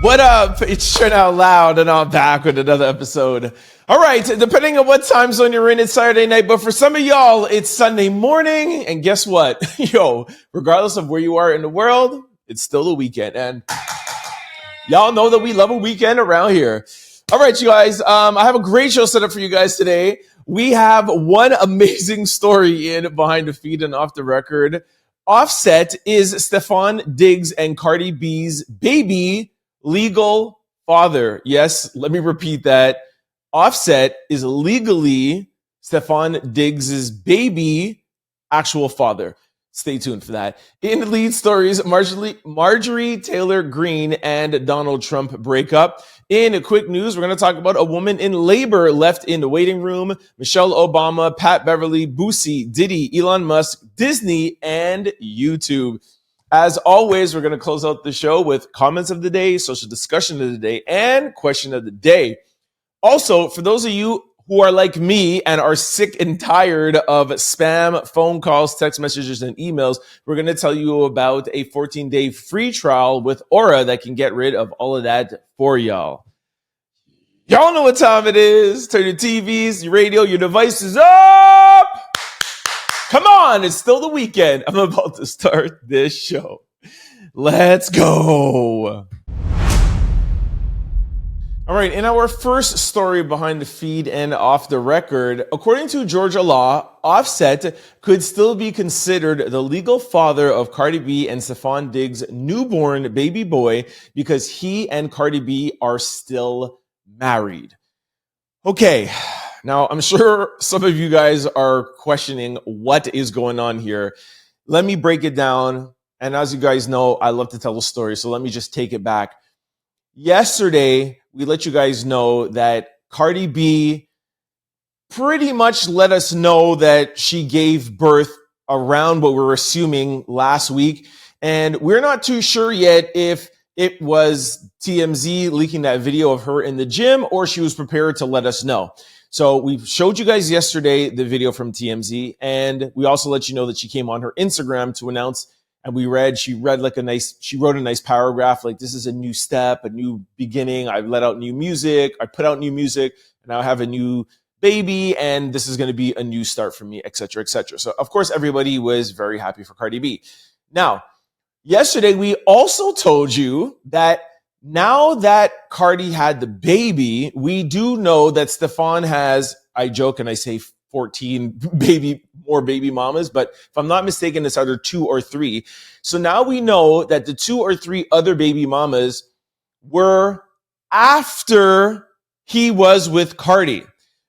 What up? It's Shut Out Loud, and I'm back with another episode. All right, depending on what time zone you're in, it's Saturday night, but for some of y'all, it's Sunday morning, and guess what? Yo, regardless of where you are in the world, it's still the weekend, and y'all know that we love a weekend around here. All right, you guys, I have a great show set up for you guys today. We have one amazing story in Behind the Feed and Off the Record. Offset is Stefon Diggs and Cardi B's baby legal father. Yes, let me repeat that. Offset is legally Stefon Diggs' baby actual father. Stay tuned for that. In the lead stories, Marjorie Taylor Greene and Donald Trump break up. In quick news, we're going to talk about a woman in labor left in the waiting room, Michelle Obama, Pat Beverly, Boosie, Diddy, Elon Musk, Disney, and YouTube. As always, we're going to close out the show with comments of the day, social discussion of the day, and question of the day. Also, for those of you who are like me and are sick and tired of spam phone calls, text messages, and emails, we're going to tell you about a 14-day free trial with Aura that can get rid of all of that for y'all. Y'all know what time it is. Turn your TVs, your radio, your devices up. Come on, it's still the weekend. I'm about to start this show. Let's go. All right, in our first story behind the feed and off the record, according to Georgia law, Offset could still be considered the legal father of Cardi B and Stefon Diggs' newborn baby boy because he and Cardi B are still married. Okay, now I'm sure some of you guys are questioning what is going on here. Let me break it down. And as you guys know, I love to tell a story, so let me just take it back. Yesterday, we let you guys know that Cardi B pretty much let us know that she gave birth around what we're assuming last week. And we're not too sure yet if it was TMZ leaking that video of her in the gym or she was prepared to let us know. So we showed you guys yesterday the video from TMZ, and we also let you know that she came on her Instagram to announce. And she wrote a nice paragraph like, this is a new step, a new beginning. I've let out new music. I put out new music, and I have a new baby, and this is going to be a new start for me, et cetera, et cetera. So of course, everybody was very happy for Cardi B. Now, yesterday, we also told you that now that Cardi had the baby, we do know that Stefon has, I joke and I say 14 more baby mamas, but if I'm not mistaken, it's either 2 or 3. So now we know that the 2 or 3 other baby mamas were after he was with Cardi.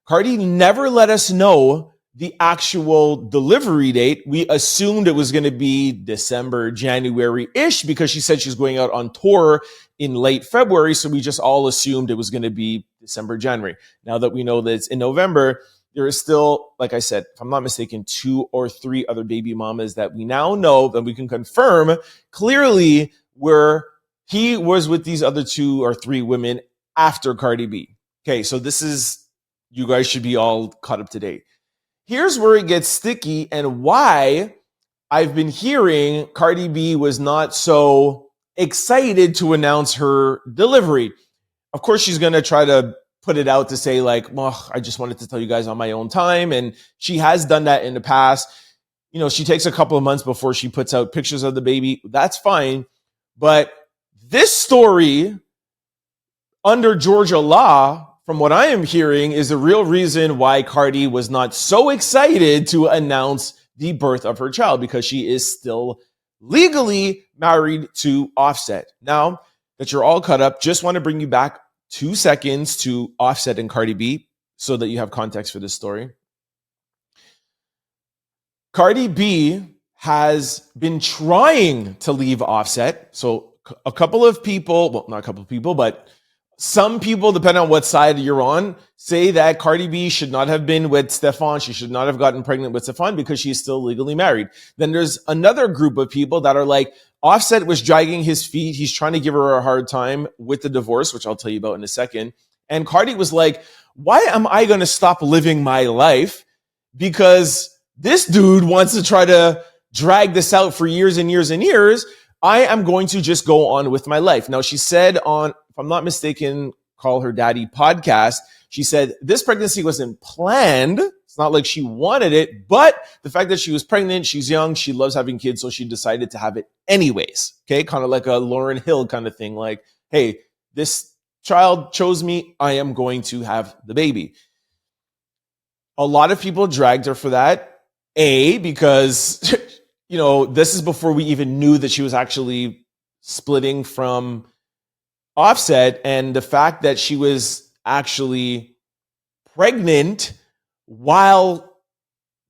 Cardi never let us know the actual delivery date. We assumed it was going to be December, January-ish because she said she's going out on tour in late February. So we just all assumed it was going to be December, January. Now that we know that it's in November, there is still, like I said, if I'm not mistaken, 2 or 3 other baby mamas that we now know that we can confirm clearly where he was with these other 2 or 3 women after Cardi B. Okay, so you guys should be all caught up to date. Here's where it gets sticky and why I've been hearing Cardi B was not so excited to announce her delivery. Of course, she's going to try to put it out to say like, well, I just wanted to tell you guys on my own time. And she has done that in the past. You know, she takes a couple of months before she puts out pictures of the baby. That's fine. But this story under Georgia law, from what I am hearing, is the real reason why Cardi was not so excited to announce the birth of her child because she is still legally married to Offset. Now that you're all caught up, just want to bring you back 2 seconds to Offset and Cardi B so that you have context for this story. Cardi B has been trying to leave Offset. So a couple of people, well, not a couple of people, but some people, depending on what side you're on, say that Cardi B should not have been with Stefon. She should not have gotten pregnant with Stefon because she is still legally married. Then there's another group of people that are like, Offset was dragging his feet. He's trying to give her a hard time with the divorce, which I'll tell you about in a second. And Cardi was like, why am I going to stop living my life? Because this dude wants to try to drag this out for years and years and years. I am going to just go on with my life. Now, she said if I'm not mistaken, Call Her Daddy podcast, she said this pregnancy wasn't planned. It's not like she wanted it, but the fact that she was pregnant, she's young, she loves having kids, so she decided to have it anyways. Okay, kind of like a Lauryn Hill kind of thing. Like, hey, this child chose me, I am going to have the baby. A lot of people dragged her for that. Because, this is before we even knew that she was actually splitting from Offset. And the fact that she was actually pregnant while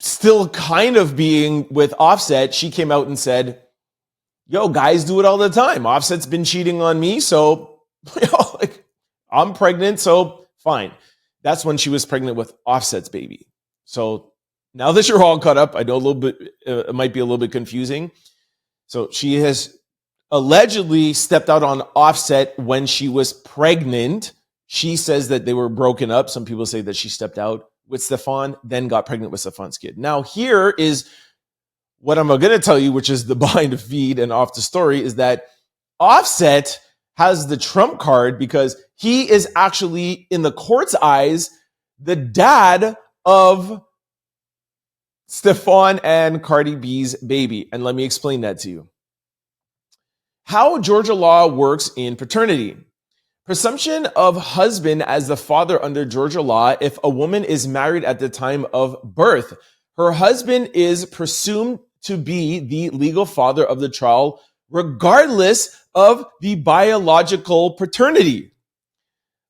still kind of being with Offset, she came out and said, yo, guys do it all the time. Offset's been cheating on me, so I'm pregnant, so fine. That's when she was pregnant with Offset's baby. So now that you're all caught up, I know a little bit, it might be a little bit confusing. So she has allegedly stepped out on Offset when she was pregnant. She says that they were broken up. Some people say that she stepped out with Stefon, then got pregnant with Stefon's kid. Now, here is what I'm going to tell you, which is the behind the feed and off the story, is that Offset has the trump card because he is actually, in the court's eyes, the dad of Stefon and Cardi B's baby. And let me explain that to you. How Georgia law works in paternity. Presumption of husband as the father under Georgia law. If a woman is married at the time of birth, her husband is presumed to be the legal father of the child, regardless of the biological paternity.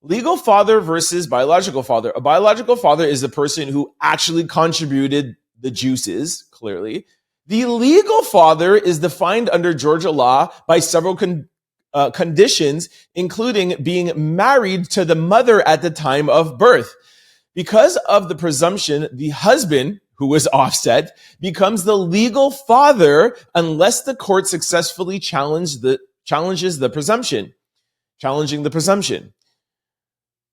Legal father versus biological father. A biological father is the person who actually contributed the juices, clearly. The legal father is defined under Georgia law by several conditions, including being married to the mother at the time of birth. Because of the presumption, the husband, who was Offset, becomes the legal father unless the court successfully challenges the presumption. Challenging the presumption.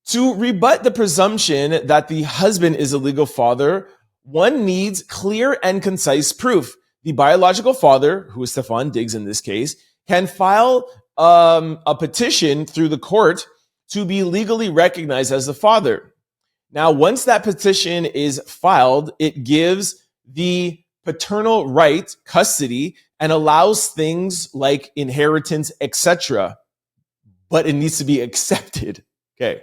To rebut the presumption that the husband is a legal father, one needs clear and concise proof. The biological father, who is Stefon Diggs in this case, can file a petition through the court to be legally recognized as the father. Now, once that petition is filed, it gives the paternal right, custody, and allows things like inheritance, etc. But it needs to be accepted. Okay.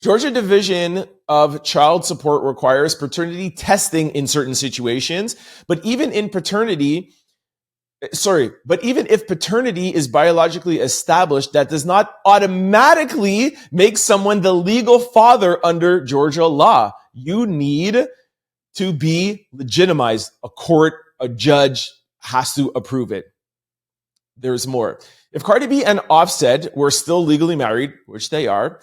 Georgia Division of Child Support requires paternity testing in certain situations, but even if paternity is biologically established, that does not automatically make someone the legal father under Georgia law. You need to be legitimized. A court, a judge has to approve it. There's more. If Cardi B and Offset were still legally married, which they are,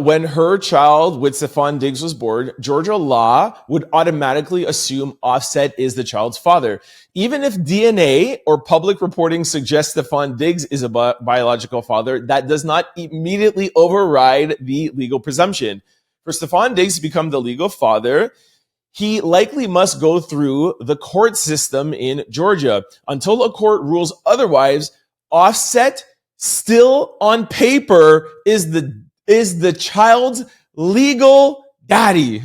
when her child with Stefon Diggs was born, Georgia law would automatically assume Offset is the child's father. Even if DNA or public reporting suggests Stefon Diggs is a biological father, that does not immediately override the legal presumption. For Stefon Diggs to become the legal father, he likely must go through the court system in Georgia. Until a court rules otherwise, Offset still on paper is the child's legal daddy.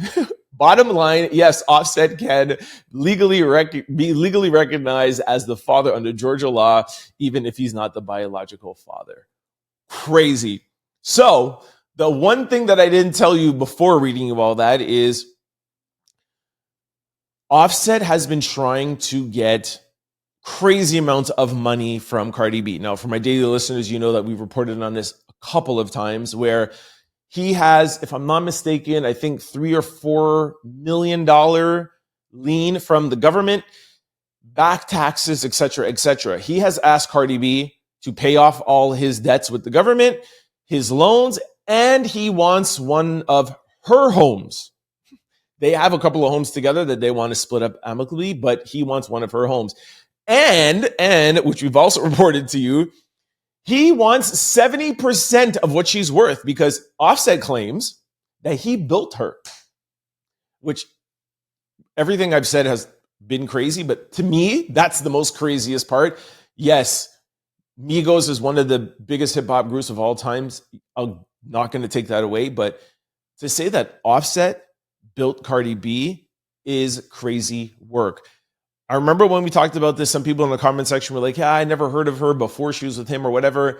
Bottom line, yes, Offset can be legally recognized as the father under Georgia law, even if he's not the biological father. Crazy. So the one thing that I didn't tell you before reading you all that is Offset has been trying to get crazy amounts of money from Cardi B. Now, for my daily listeners, you know that we've reported on this a couple of times where he has, if I'm not mistaken, I think $3 or $4 million lien from the government, back taxes, etc., etc. He has asked Cardi B to pay off all his debts with the government, his loans, and he wants one of her homes. They have a couple of homes together that they want to split up amicably, but he wants one of her homes. And which we've also reported to you, he wants 70% of what she's worth because Offset claims that he built her, which everything I've said has been crazy. But to me, that's the most craziest part. Yes, Migos is one of the biggest hip hop groups of all times. I'm not going to take that away, but to say that Offset built Cardi B is crazy work. I remember when we talked about this, some people in the comment section were like, yeah, I never heard of her before she was with him or whatever.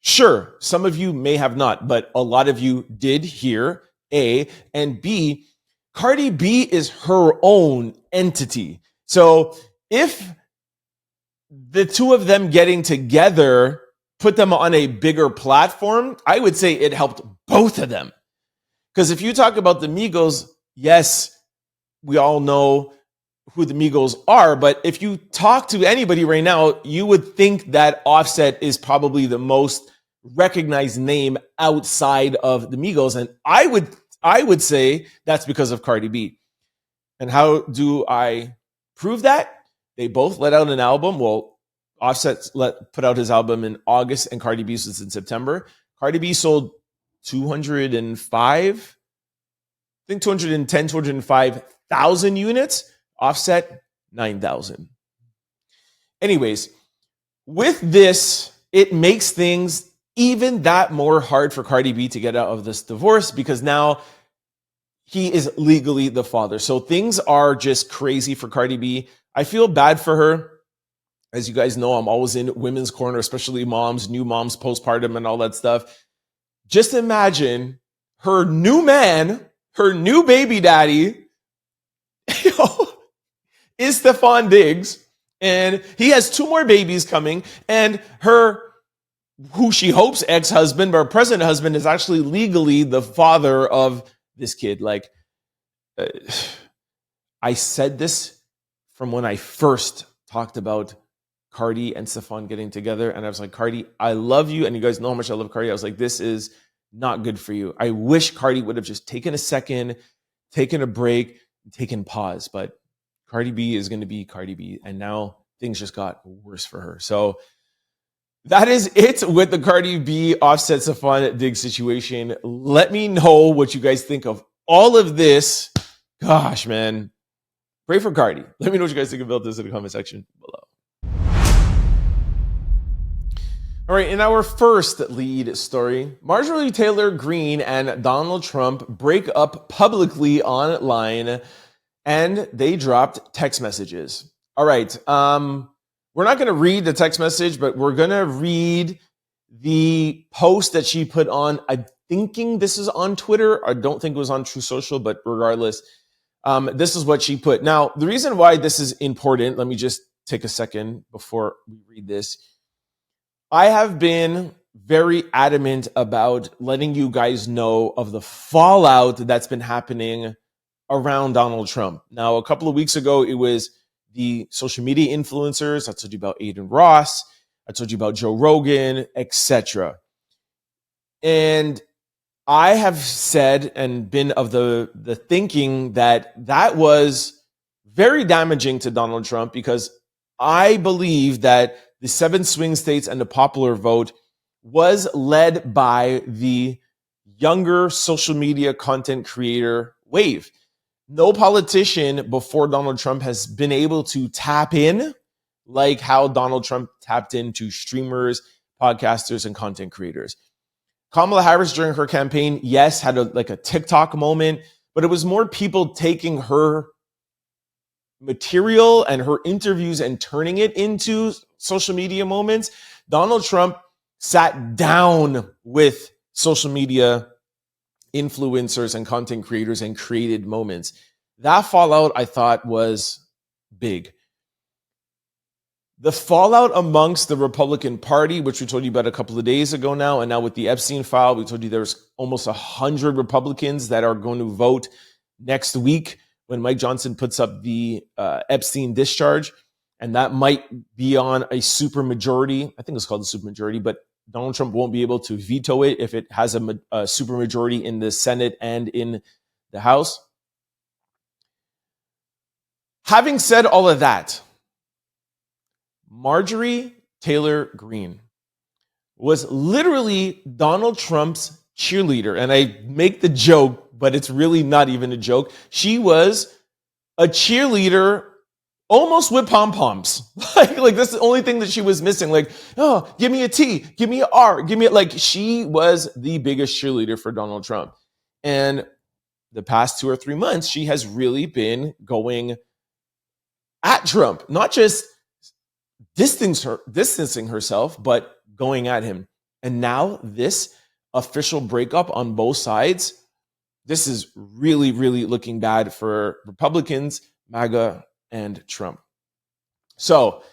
Sure, some of you may have not, but a lot of you did hear, A, and B, Cardi B is her own entity. So if the two of them getting together put them on a bigger platform, I would say it helped both of them. Because if you talk about the Migos, yes, we all know who the Migos are, but if you talk to anybody right now, you would think that Offset is probably the most recognized name outside of the Migos. And I would say that's because of Cardi B. And how do I prove that? They both let out an album. Well, Offset put out his album in August and Cardi B's was in September. Cardi B sold 205,000 units. Offset 9,000. Anyways, with this, it makes things even that more hard for Cardi B to get out of this divorce because now he is legally the father. So things are just crazy for Cardi B. I feel bad for her. As you guys know, I'm always in women's corner, especially moms, new moms, postpartum and all that stuff. Just imagine her new man, her new baby daddy, is Stefon Diggs, and he has 2 more babies coming, and her, who she hopes ex-husband, but her present husband is actually legally the father of this kid. Like, I said this from when I first talked about Cardi and Stefon getting together, and I was like, Cardi, I love you, and you guys know how much I love Cardi. I was like, this is not good for you. I wish Cardi would have just taken a second, taken a break, taken pause, but Cardi B is going to be Cardi B, and now things just got worse for her. So that is it with the Cardi B Offset Stefon Diggs situation. Let me know what you guys think of all of this. Gosh, man. Pray for Cardi. Let me know what you guys think about this in the comment section below. All right, in our first lead story, Marjorie Taylor Greene and Donald Trump break up publicly online, and they dropped text messages. All right, we're not going to read the text message, but we're going to read the post that she put on. I'm thinking this is on Twitter. I don't think it was on True Social, but regardless, this is what she put. Now, the reason why this is important, let me just take a second before we read this. I have been very adamant about letting you guys know of the fallout that's been happening around Donald Trump. Now, a couple of weeks ago, it was the social media influencers. I told you about Aiden Ross. I told you about Joe Rogan, etc. And I have said and been of the thinking that that was very damaging to Donald Trump because I believe that the 7 swing states and the popular vote was led by the younger social media content creator wave. No politician before Donald Trump has been able to tap in like how Donald Trump tapped into streamers, podcasters, and content creators. Kamala Harris during her campaign, yes, had a TikTok moment, but it was more people taking her material and her interviews and turning it into social media moments. Donald Trump sat down with social media influencers and content creators and created moments. That fallout, I thought, was big. The fallout amongst the Republican Party, which we told you about a couple of days ago now, and now with the Epstein file, we told you there's almost 100 Republicans that are going to vote next week when Mike Johnson puts up the Epstein discharge, and that might be on a supermajority. I think it's called a supermajority, but Donald Trump won't be able to veto it if it has a supermajority in the Senate and in the House. Having said all of that, Marjorie Taylor Greene was literally Donald Trump's cheerleader. And I make the joke, but it's really not even a joke. She was a cheerleader almost with pom-poms. like that's the only thing that she was missing. Like, oh, give me a T, give me an R, give me a, like, she was the biggest cheerleader for Donald Trump. And the past 2 or 3 months, she has really been going at Trump, not just distancing herself, but going at him. And now this official breakup on both sides, this is really, really looking bad for Republicans, MAGA, and Trump. So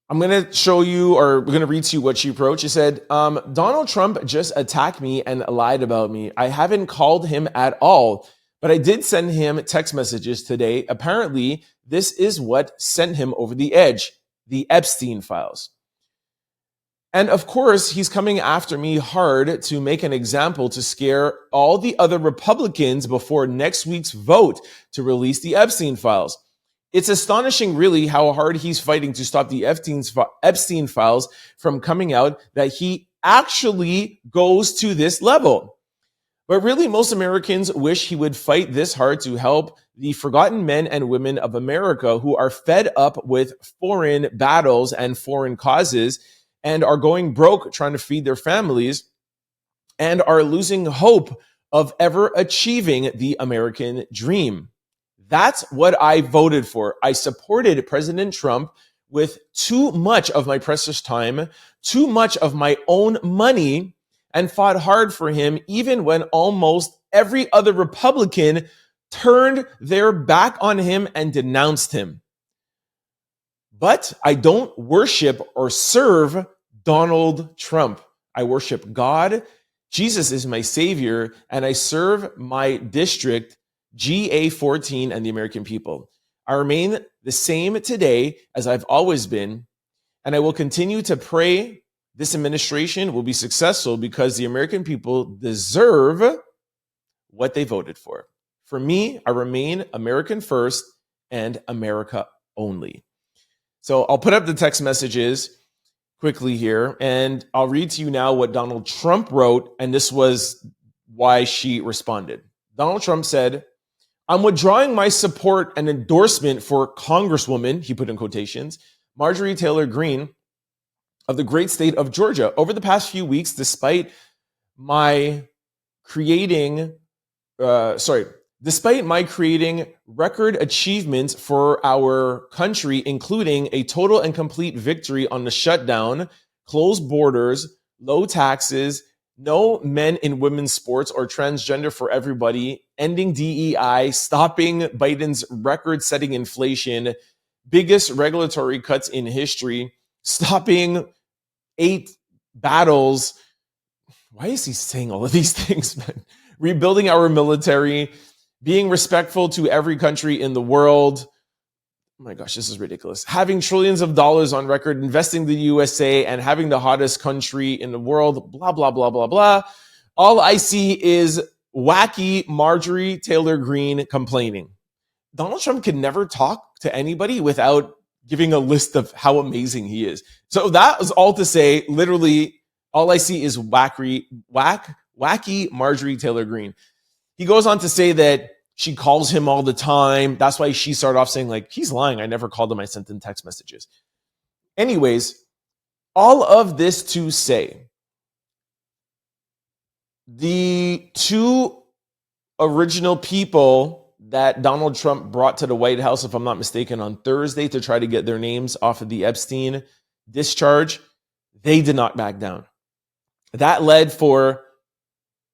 I'm going to show you, or we're going to read to you what she wrote. She said, Donald Trump just attacked me and lied about me. I haven't called him at all, but I did send him text messages today. Apparently, this is what sent him over the edge, the Epstein files. And of course, he's coming after me hard to make an example to scare all the other Republicans before next week's vote to release the Epstein files. It's astonishing, really, how hard he's fighting to stop the Epstein files from coming out, that he actually goes to this level. But really, most Americans wish he would fight this hard to help the forgotten men and women of America who are fed up with foreign battles and foreign causes and are going broke trying to feed their families and are losing hope of ever achieving the American dream. That's what I voted for. I supported President Trump with too much of my precious time, too much of my own money, and fought hard for him even when almost every other Republican turned their back on him and denounced him. But I don't worship or serve Donald Trump. I worship God. Jesus is my savior, and I serve my district, GA14, and the American people. I remain the same today as I've always been, and I will continue to pray this administration will be successful because the American people deserve what they voted for. For me, I remain American first and America only. So I'll put up the text messages quickly here, and I'll read to you now what Donald Trump wrote, and this was why she responded. Donald Trump said, I'm withdrawing my support and endorsement for Congresswoman, he put in quotations, Marjorie Taylor Greene of the great state of Georgia. Over the past few weeks, despite my creating record achievements for our country, including a total and complete victory on the shutdown, closed borders, low taxes, no men in women's sports or transgender for everybody, ending DEI, stopping Biden's record-setting inflation, biggest regulatory cuts in history, stopping 8 battles. Why is he saying all of these things, man? Rebuilding our military, being respectful to every country in the world. Oh my gosh, this is ridiculous. Having trillions of dollars on record, investing in the USA, and having the hottest country in the world, blah, blah, blah, blah, blah. All I see is wacky Marjorie Taylor Greene complaining. Donald Trump can never talk to anybody without giving a list of how amazing he is. So that was all to say, literally, all I see is wacky Marjorie Taylor Greene. He goes on to say that she calls him all the time. That's why she started off saying, like, he's lying. I never called him. I sent him text messages. Anyways, all of this to say, the 2 original people that Donald Trump brought to the White House, if I'm not mistaken, on Thursday to try to get their names off of the Epstein discharge, they did not back down. That led for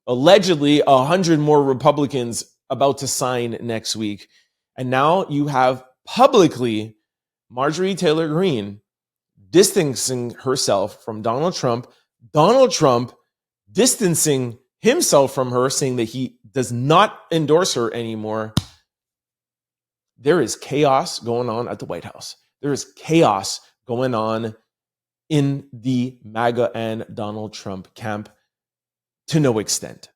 allegedly 100 more Republicans about to sign next week. And now you have publicly Marjorie Taylor Greene distancing herself from Donald Trump distancing himself from her, saying that he does not endorse her anymore. There is chaos going on at the White House. There is chaos going on in the MAGA and Donald Trump camp to no extent.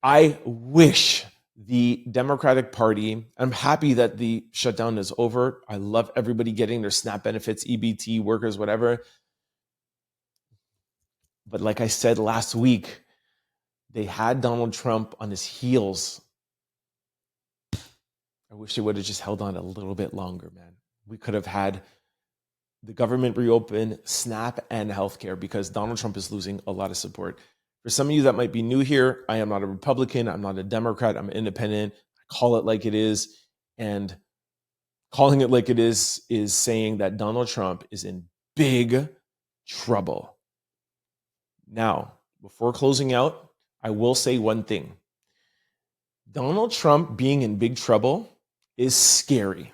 I wish the Democratic Party, I'm happy that the shutdown is over. I love everybody getting their SNAP benefits, EBT, workers, whatever. But like I said last week, they had Donald Trump on his heels. I wish they would have just held on a little bit longer, man. We could have had the government reopen, SNAP, and healthcare, because Donald Trump is losing a lot of support. For some of you that might be new here, I am not a Republican. I'm not a Democrat. I'm independent. I call it like it is. And calling it like it is saying that Donald Trump is in big trouble. Now, before closing out, I will say one thing. Donald Trump being in big trouble is scary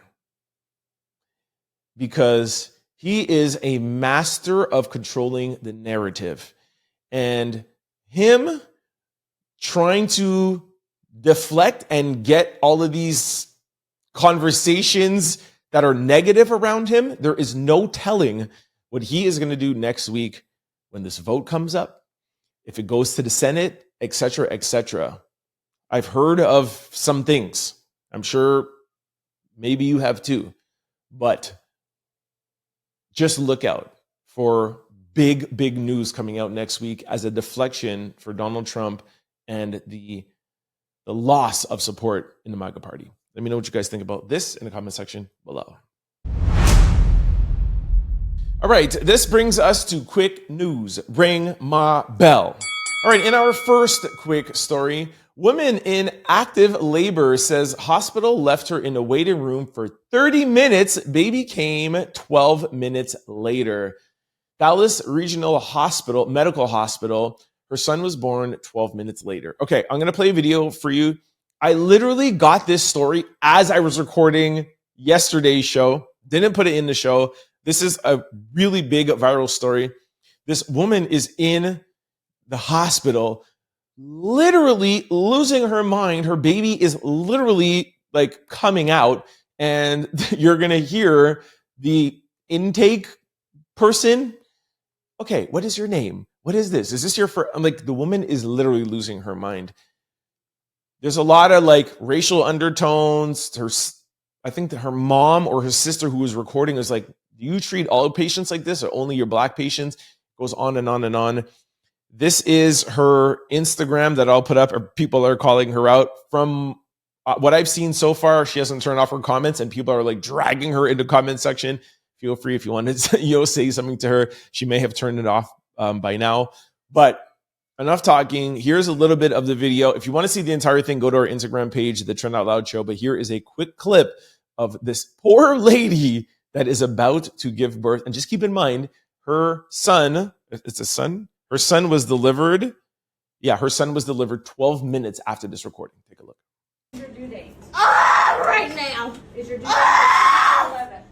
because he is a master of controlling the narrative. And him trying to deflect and get all of these conversations that are negative around him, there is no telling what he is going to do next week when this vote comes up, if it goes to the Senate, etc., etc. I've heard of some things. I'm sure maybe you have too. But just look out for big news coming out next week as a deflection for Donald Trump and the loss of support in the MAGA party. Let me know what you guys think about this in the comment section below. All right, this brings us to quick news. Ring my bell. All right, in our first quick story, woman in active labor says hospital left her in a waiting room for 30 minutes. Baby came 12 minutes later. Dallas Regional Hospital, Medical Hospital. Her son was born 12 minutes later. Okay, I'm going to play a video for you. I literally got this story as I was recording yesterday's show. Didn't put it in the show. This is a really big viral story. This woman is in the hospital, literally losing her mind. Her baby is literally like coming out, and you're going to hear the intake person. Okay, what is your name? What is this? Is this your first? I'm like, the woman is literally losing her mind. There's a lot of like racial undertones. I think that her mom or her sister who was recording was like, do you treat all patients like this or only your black patients? Goes on and on and on. This is her Instagram that I'll put up, or people are calling her out. From what I've seen so far, she hasn't turned off her comments, and people are like dragging her into comment section. Feel free if you want to say something to her. She may have turned it off by now. But enough talking. Here's a little bit of the video. If you want to see the entire thing, go to our Instagram page, The Trend Out Loud Show. But here is a quick clip of this poor lady that is about to give birth. And just keep in mind, her son, it's a son? Her son was delivered. Yeah, her son was delivered 12 minutes after this recording. Take a look. Is your due date? Right now. Is your due date 11?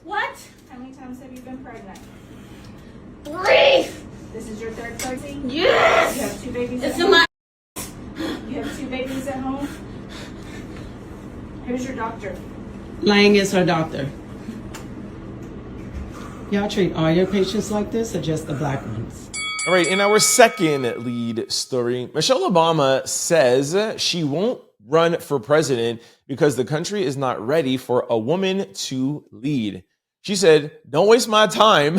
What? How many times have you been pregnant? 3. This is your third pregnancy? Yes. You have 2 babies at home? You have 2 babies at home? Who's your doctor? Lang is her doctor. Y'all treat all your patients like this or just the black ones? All right, in our second lead story, Michelle Obama says she won't run for president because the country is not ready for a woman to lead. She said, don't waste my time.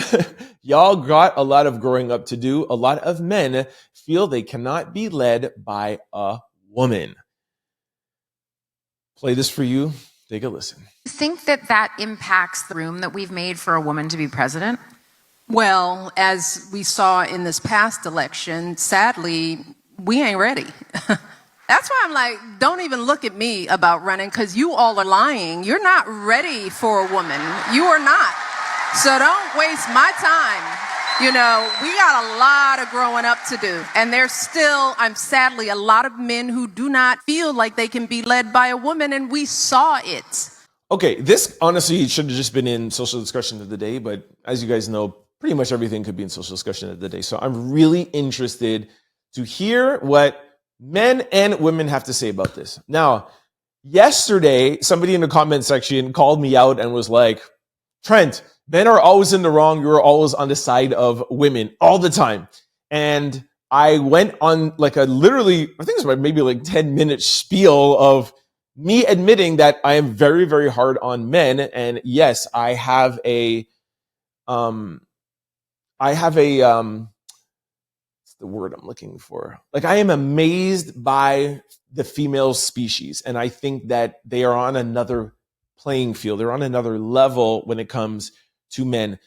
Y'all got a lot of growing up to do. A lot of men feel they cannot be led by a woman. Play this for you. Take a listen. You think that impacts the room that we've made for a woman to be president? Well, as we saw in this past election, sadly, we ain't ready. That's why I'm like, don't even look at me about running, because you all are lying. You're not ready for a woman. You are not. So don't waste my time. You know, we got a lot of growing up to do. And there's still, sadly, a lot of men who do not feel like they can be led by a woman, and we saw it. Okay, this honestly should have just been in social discussion of the day, but as you guys know, pretty much everything could be in social discussion of the day. So I'm really interested to hear what men and women have to say about this. Now, yesterday, somebody in the comment section called me out and was like, Trent, men are always in the wrong. You're always on the side of women all the time. And I went on like I think it was maybe like 10-minute spiel of me admitting that I am very, very hard on men. And yes, I have a the word I'm looking for? Like, I am amazed by the female species. And I think that they are on another playing field. They're on another level when it comes to men.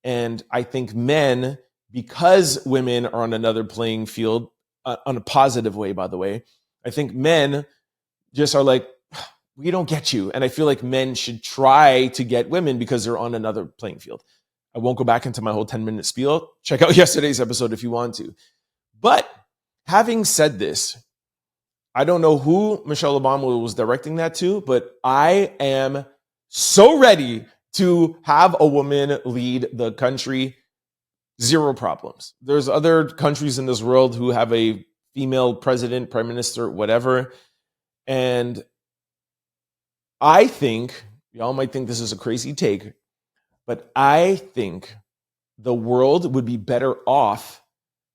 And I think men, because women are on another playing field, on a positive way, by the way, I think men just are like, we don't get you. And I feel like men should try to get women because they're on another playing field. I won't go back into my whole 10-minute spiel. Check out yesterday's episode if you want to. But having said this, I don't know who Michelle Obama was directing that to, but I am so ready to have a woman lead the country. Zero problems. There's other countries in this world who have a female president, prime minister, whatever. And I think, y'all might think this is a crazy take, but I think the world would be better off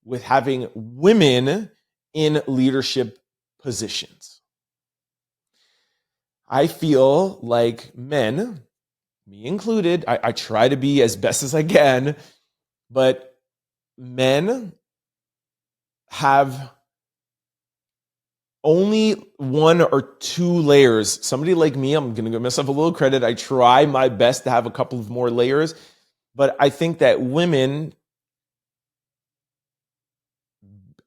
with having women in leadership positions. I feel like men, me included, I try to be as best as I can, but men have only one or two layers. Somebody like me, I'm going to give myself a little credit. I try my best to have a couple of more layers, but I think that women,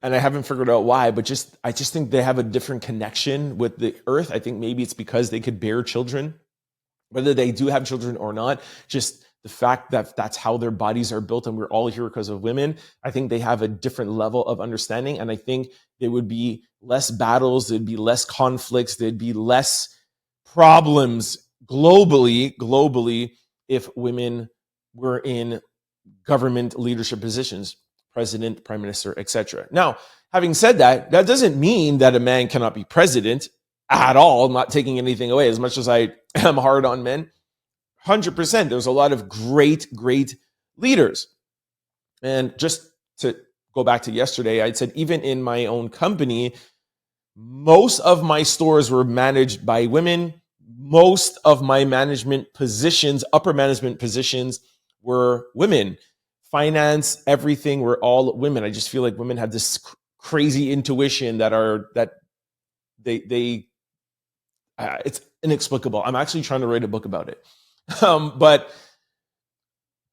and I haven't figured out why, but I just think they have a different connection with the earth. I think maybe it's because they could bear children, whether they do have children or not, just the fact that that's how their bodies are built and we're all here because of women. I think they have a different level of understanding. And I think there would be less battles, there'd be less conflicts, there'd be less problems globally if women were in government leadership positions, president, prime minister, etc. Now, having said that, that doesn't mean that a man cannot be president at all. I'm not taking anything away. As much as I am hard on men, 100%. There's a lot of great leaders. And just to go back to yesterday, I'd said even in my own company, most of my stores were managed by women. Most of my management positions, upper management positions, were women. Finance, everything were all women. I just feel like women have this crazy intuition that it's inexplicable. I'm actually trying to write a book about it. But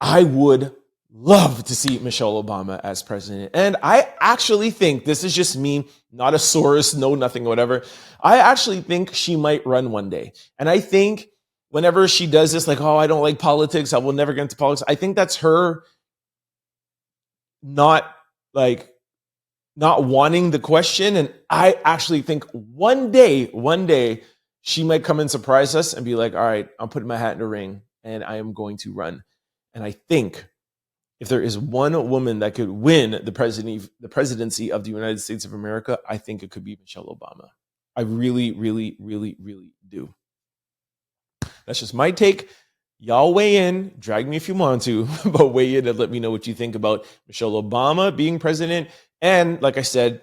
I would love to see Michelle Obama as president. And I actually think, this is just me, not a source, no nothing, whatever. I actually think she might run one day. And I think whenever she does this, like, oh, I don't like politics, I will never get into politics, I think that's her not wanting the question. And I actually think one day, she might come and surprise us and be like, all right, I'm putting my hat in the ring and I am going to run. And I think if there is one woman that could win the presidency of the United States of America, I think it could be Michelle Obama. I really do. That's just my take. Y'all weigh in, drag me if you want to, but weigh in and let me know what you think about Michelle Obama being president. And like I said,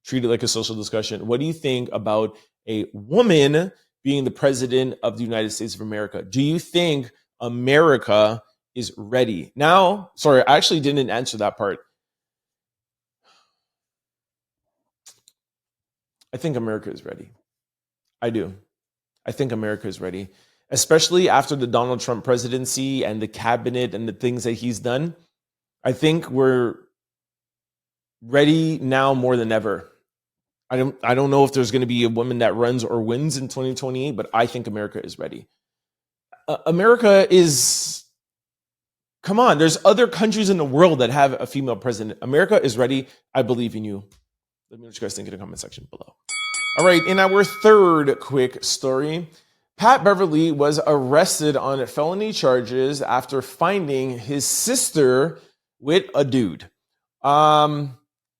treat it like a social discussion. What do you think about a woman being the president of the United States of America? Do you think America is ready? Now, sorry, I actually didn't answer that part. I think America is ready. I do. I think America is ready, especially after the Donald Trump presidency and the cabinet and the things that he's done. I think we're ready now more than ever. I don't know if there's going to be a woman that runs or wins in 2028, but I think America is ready. America is, come on, there's other countries in the world that have a female president. America is ready. I believe in you. Let me know what you guys think in the comment section below. All right, in our third quick story, Pat Beverley was arrested on felony charges after finding his sister with a dude.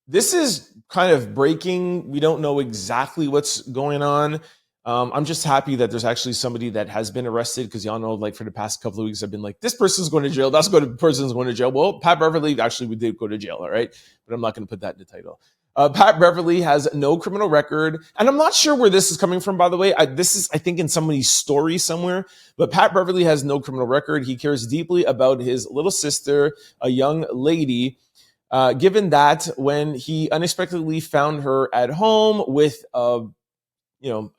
This is kind of breaking. We don't know exactly what's going on. I'm just happy that there's actually somebody that has been arrested, because y'all know, like, for the past couple of weeks, I've been like, this person's going to jail, that's person's going to jail. Well, Pat Beverley actually did go to jail, all right? But I'm not going to put that in the title. Pat Beverley has no criminal record, and I'm not sure where this is coming from, by the way. This is, I think, in somebody's story somewhere, but Pat Beverley has no criminal record. He cares deeply about his little sister, a young lady. given that when he unexpectedly found her at home with a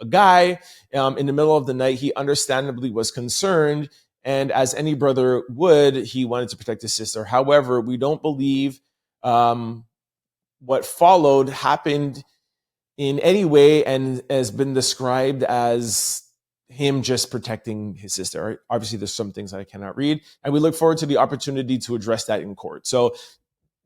guy in the middle of the night, he understandably was concerned. And as any brother would, he wanted to protect his sister. However, we don't believe what followed happened in any way and has been described as him just protecting his sister. Right? Obviously, there's some things that I cannot read, and we look forward to the opportunity to address that in court. So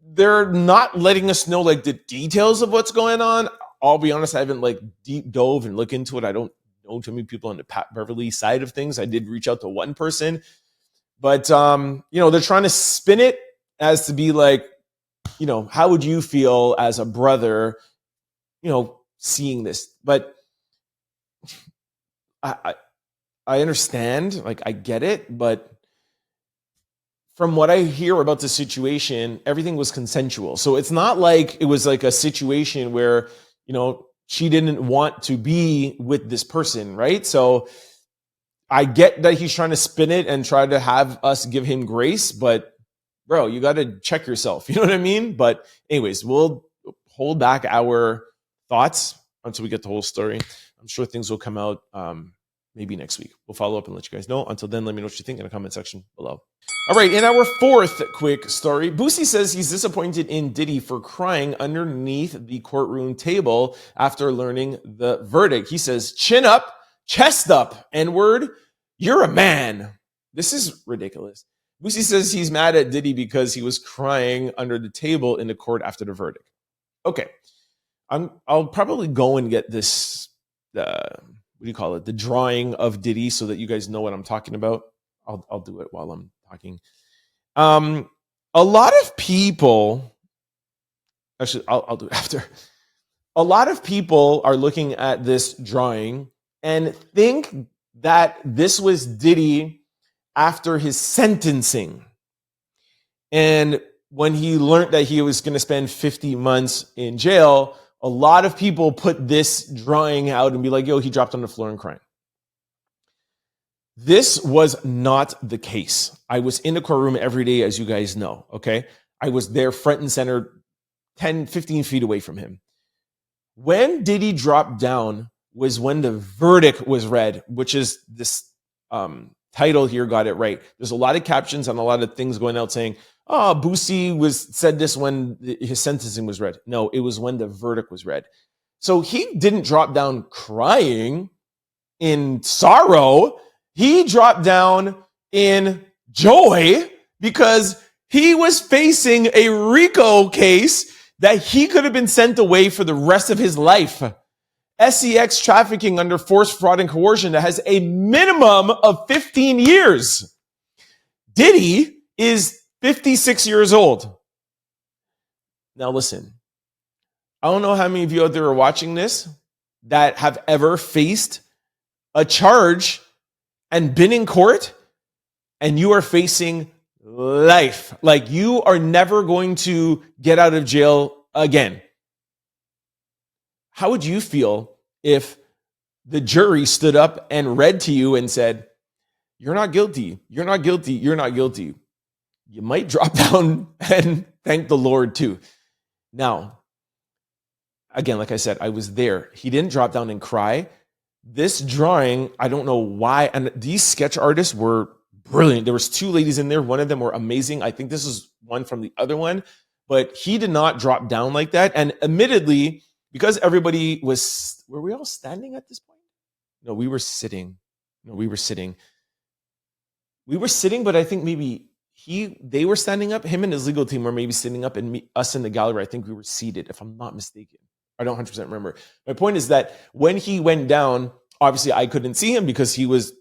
they're not letting us know like the details of what's going on. I'll be honest, I haven't like deep dove and look into it. I don't know too many people on the Beverly side of things. I did reach out to one person, but they're trying to spin it as to be like, how would you feel as a brother, seeing this? But I understand, like I get it, but from what I hear about the situation, everything was consensual. So it's not like it was like a situation where, she didn't want to be with this person, right? So I get that he's trying to spin it and try to have us give him grace, but bro, you got to check yourself. You know what I mean? But anyways, we'll hold back our thoughts until we get the whole story. I'm sure things will come out maybe next week. We'll follow up and let you guys know. Until then, let me know what you think in the comment section below. All right, in our fourth quick story, Boosie says he's disappointed in Diddy for crying underneath the courtroom table after learning the verdict. He says, chin up, chest up, N-word, you're a man. This is ridiculous. Boosie says he's mad at Diddy because he was crying under the table in the court after the verdict. Okay, I'll probably go and get this, the drawing of Diddy so that you guys know what I'm talking about. I'll do it while I'm talking. A lot of people, actually, I'll do it after. A lot of people are looking at this drawing and think that this was Diddy after his sentencing. And when he learned that he was going to spend 50 months in jail, a lot of people put this drawing out and be like, yo, he dropped on the floor and crying. This was not the case. I was in the courtroom every day, as you guys know, okay? I was there front and center, 10, 15 feet away from him. When Diddy dropped down was when the verdict was read, which is this title here got it right. There's a lot of captions and a lot of things going out saying, oh, Boosie said this when his sentencing was read. No, it was when the verdict was read. So he didn't drop down crying in sorrow. He dropped down in joy because he was facing a RICO case that he could have been sent away for the rest of his life. SEX trafficking under force, fraud, and coercion that has a minimum of 15 years. Diddy is 56 years old. Now listen, I don't know how many of you out there are watching this that have ever faced a charge and been in court and you are facing life. Like you are never going to get out of jail again. How would you feel if the jury stood up and read to you and said, you're not guilty, you're not guilty, you're not guilty? You might drop down and thank the Lord too. Now, again, like I said, I was there. He didn't drop down and cry. This drawing, I don't know why. And these sketch artists were brilliant. There was two ladies in there. One of them were amazing. I think this is one from the other one, but he did not drop down like that. And admittedly, because everybody were we all standing at this point? No, we were sitting. We were sitting, but I think maybe they were standing up. Him and his legal team were maybe standing up, and us in the gallery, I think we were seated, if I'm not mistaken. I don't 100% remember. My point is that when he went down, obviously I couldn't see him because he was,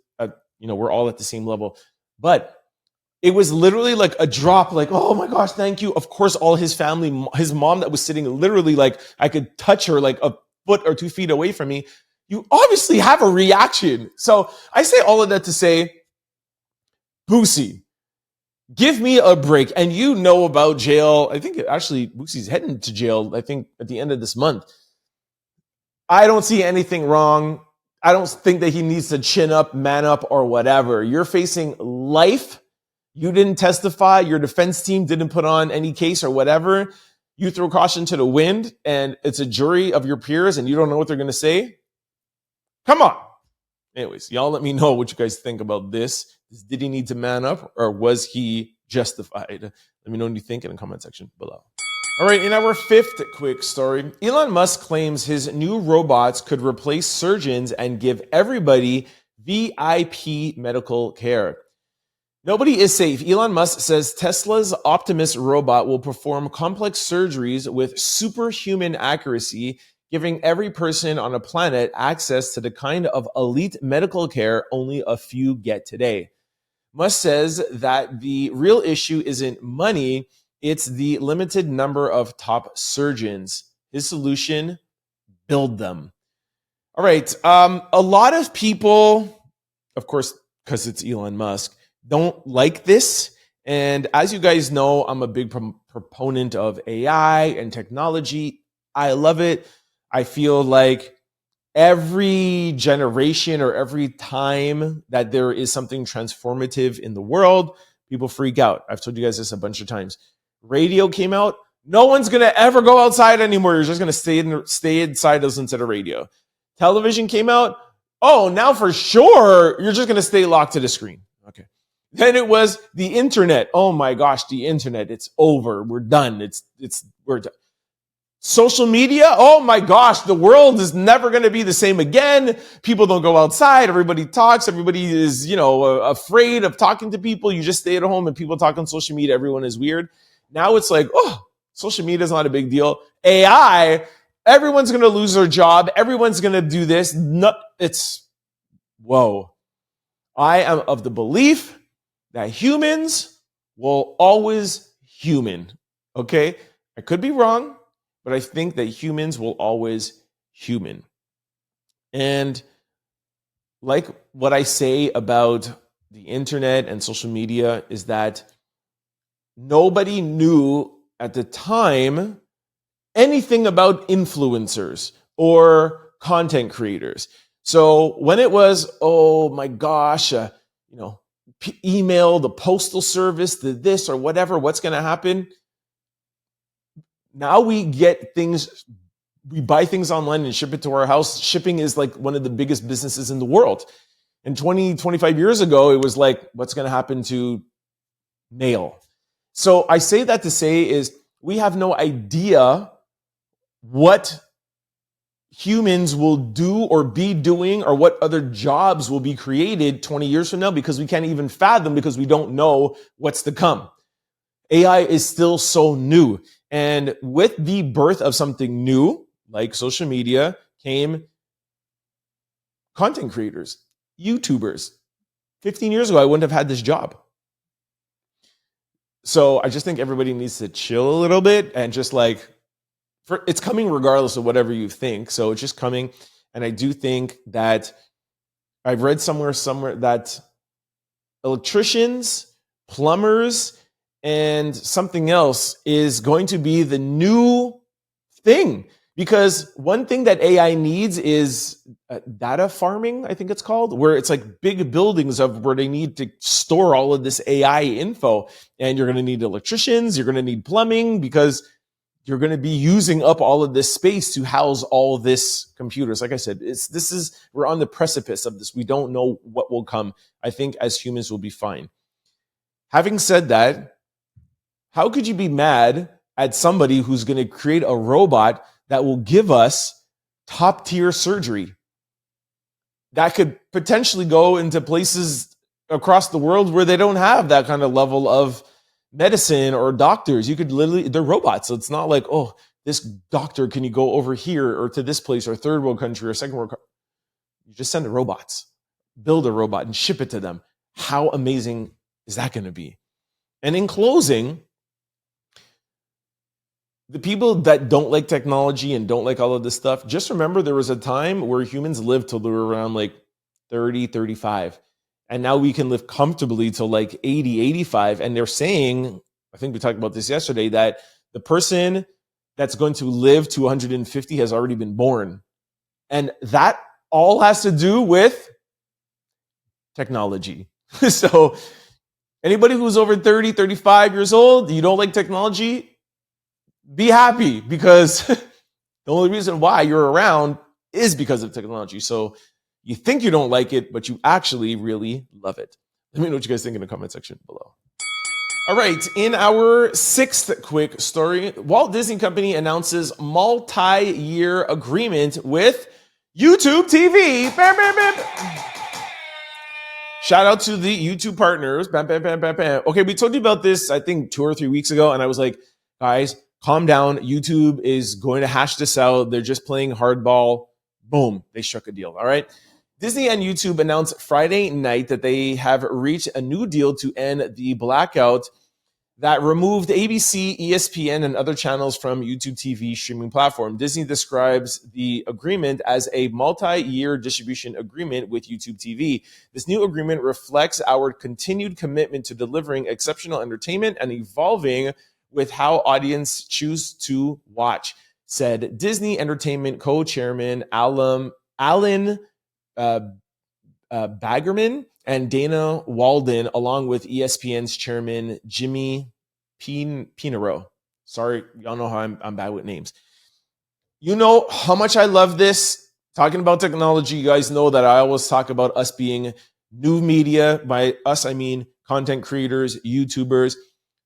we're all at the same level. But it was literally like a drop, like, oh my gosh, thank you. Of course, all his family, his mom that was sitting literally like I could touch her like a foot or 2 feet away from me. You obviously have a reaction. So I say all of that to say, Boosie, give me a break. And you know about jail. I think actually Boosie's heading to jail, I think at the end of this month. I don't see anything wrong. I don't think that he needs to chin up, man up, or whatever. You're facing life. You didn't testify. Your defense team didn't put on any case or whatever. You throw caution to the wind and it's a jury of your peers and you don't know what they're going to say. Come on. Anyways, y'all let me know what you guys think about this. Did he need to man up or was he justified? Let me know what you think in the comment section below. All right, in our fifth quick story, Elon Musk claims his new robots could replace surgeons and give everybody VIP medical care. Nobody is safe. Elon Musk says Tesla's Optimus robot will perform complex surgeries with superhuman accuracy, giving every person on a planet access to the kind of elite medical care only a few get today. Musk says that the real issue isn't money, it's the limited number of top surgeons. His solution, build them. All right. A lot of people, of course, because it's Elon Musk, don't like this. And as you guys know, I'm a big proponent of AI and technology. I love it. I feel like every generation or every time that there is something transformative in the world, people freak out. I've told you guys this a bunch of times. Radio came out. No one's going to ever go outside anymore. You're just going to stay inside, listen to the radio. Television came out. Oh, now for sure, you're just going to stay locked to the screen. Okay. Then it was the internet. Oh my gosh, the internet. It's over. We're done. We're done. Social media. Oh my gosh, the world is never going to be the same again. People don't go outside. Everybody talks. Everybody is, afraid of talking to people. You just stay at home and people talk on social media. Everyone is weird. Now it's like, oh, social media is not a big deal. AI, everyone's going to lose their job. Everyone's going to do this. No, whoa. I am of the belief that humans will always human. Okay? I could be wrong, but I think that humans will always human. And like what I say about the internet and social media is that nobody knew at the time anything about influencers or content creators. So when it was, oh my gosh, email, the postal service, this or whatever, what's going to happen? Now we get things, we buy things online and ship it to our house. Shipping is like one of the biggest businesses in the world. And 25 years ago, it was like, what's going to happen to mail? So I say that to say is we have no idea what humans will do or be doing or what other jobs will be created 20 years from now because we can't even fathom because we don't know what's to come. AI is still so new. And with the birth of something new, like social media, came content creators, YouTubers. 15 years ago, I wouldn't have had this job. So I just think everybody needs to chill a little bit and just it's coming regardless of whatever you think. So it's just coming. And I do think that I've read somewhere that electricians, plumbers, and something else is going to be the new thing. Because one thing that AI needs is data farming, I think it's called, where it's like big buildings where they need to store all of this AI info. And you're going to need electricians, you're going to need plumbing, because you're going to be using up all of this space to house all this computers. Like I said, we're on the precipice of this. We don't know what will come. I think as humans we'll be fine. Having said that, how could you be mad at somebody who's going to create a robot that will give us top tier surgery that could potentially go into places across the world where they don't have that kind of level of medicine or doctors? You could literally, they're robots. So it's not like, oh, this doctor, can you go over here or to this place or third world country or second world country? You just send the robots, build a robot and ship it to them. How amazing is that going to be? And in closing, the people that don't like technology and don't like all of this stuff, just remember there was a time where humans lived till they were around like 30, 35. And now we can live comfortably till like 80, 85. And they're saying, I think we talked about this yesterday, that the person that's going to live to 150 has already been born. And that all has to do with technology. So Anybody who's over 30, 35 years old, you don't like technology, be happy, because the only reason why you're around is because of technology. So you think you don't like it, but you actually really love it. Let me know what you guys think in the comment section below. All right, in our sixth quick story, Walt Disney Company announces multi-year agreement with YouTube TV. Bam, bam, bam. Shout out to the YouTube partners. Bam, bam, bam, bam, bam. Okay, we told you about this, I think 2 or 3 weeks ago, and I was like, guys, calm down. YouTube is going to hash this out. They're just playing hardball. Boom, they struck a deal, all right? Disney and YouTube announced Friday night that they have reached a new deal to end the blackout that removed ABC, ESPN, and other channels from YouTube TV streaming platform. Disney describes the agreement as a multi-year distribution agreement with YouTube TV. This new agreement reflects our continued commitment to delivering exceptional entertainment and evolving with how audience choose to watch, said Disney Entertainment co-chairman Alan Baggerman and Dana Walden, along with ESPN's chairman Jimmy Pinero. Sorry, y'all know how I'm bad with names. You know how much I love this. Talking about technology, you guys know that I always talk about us being new media. By us, I mean content creators, YouTubers.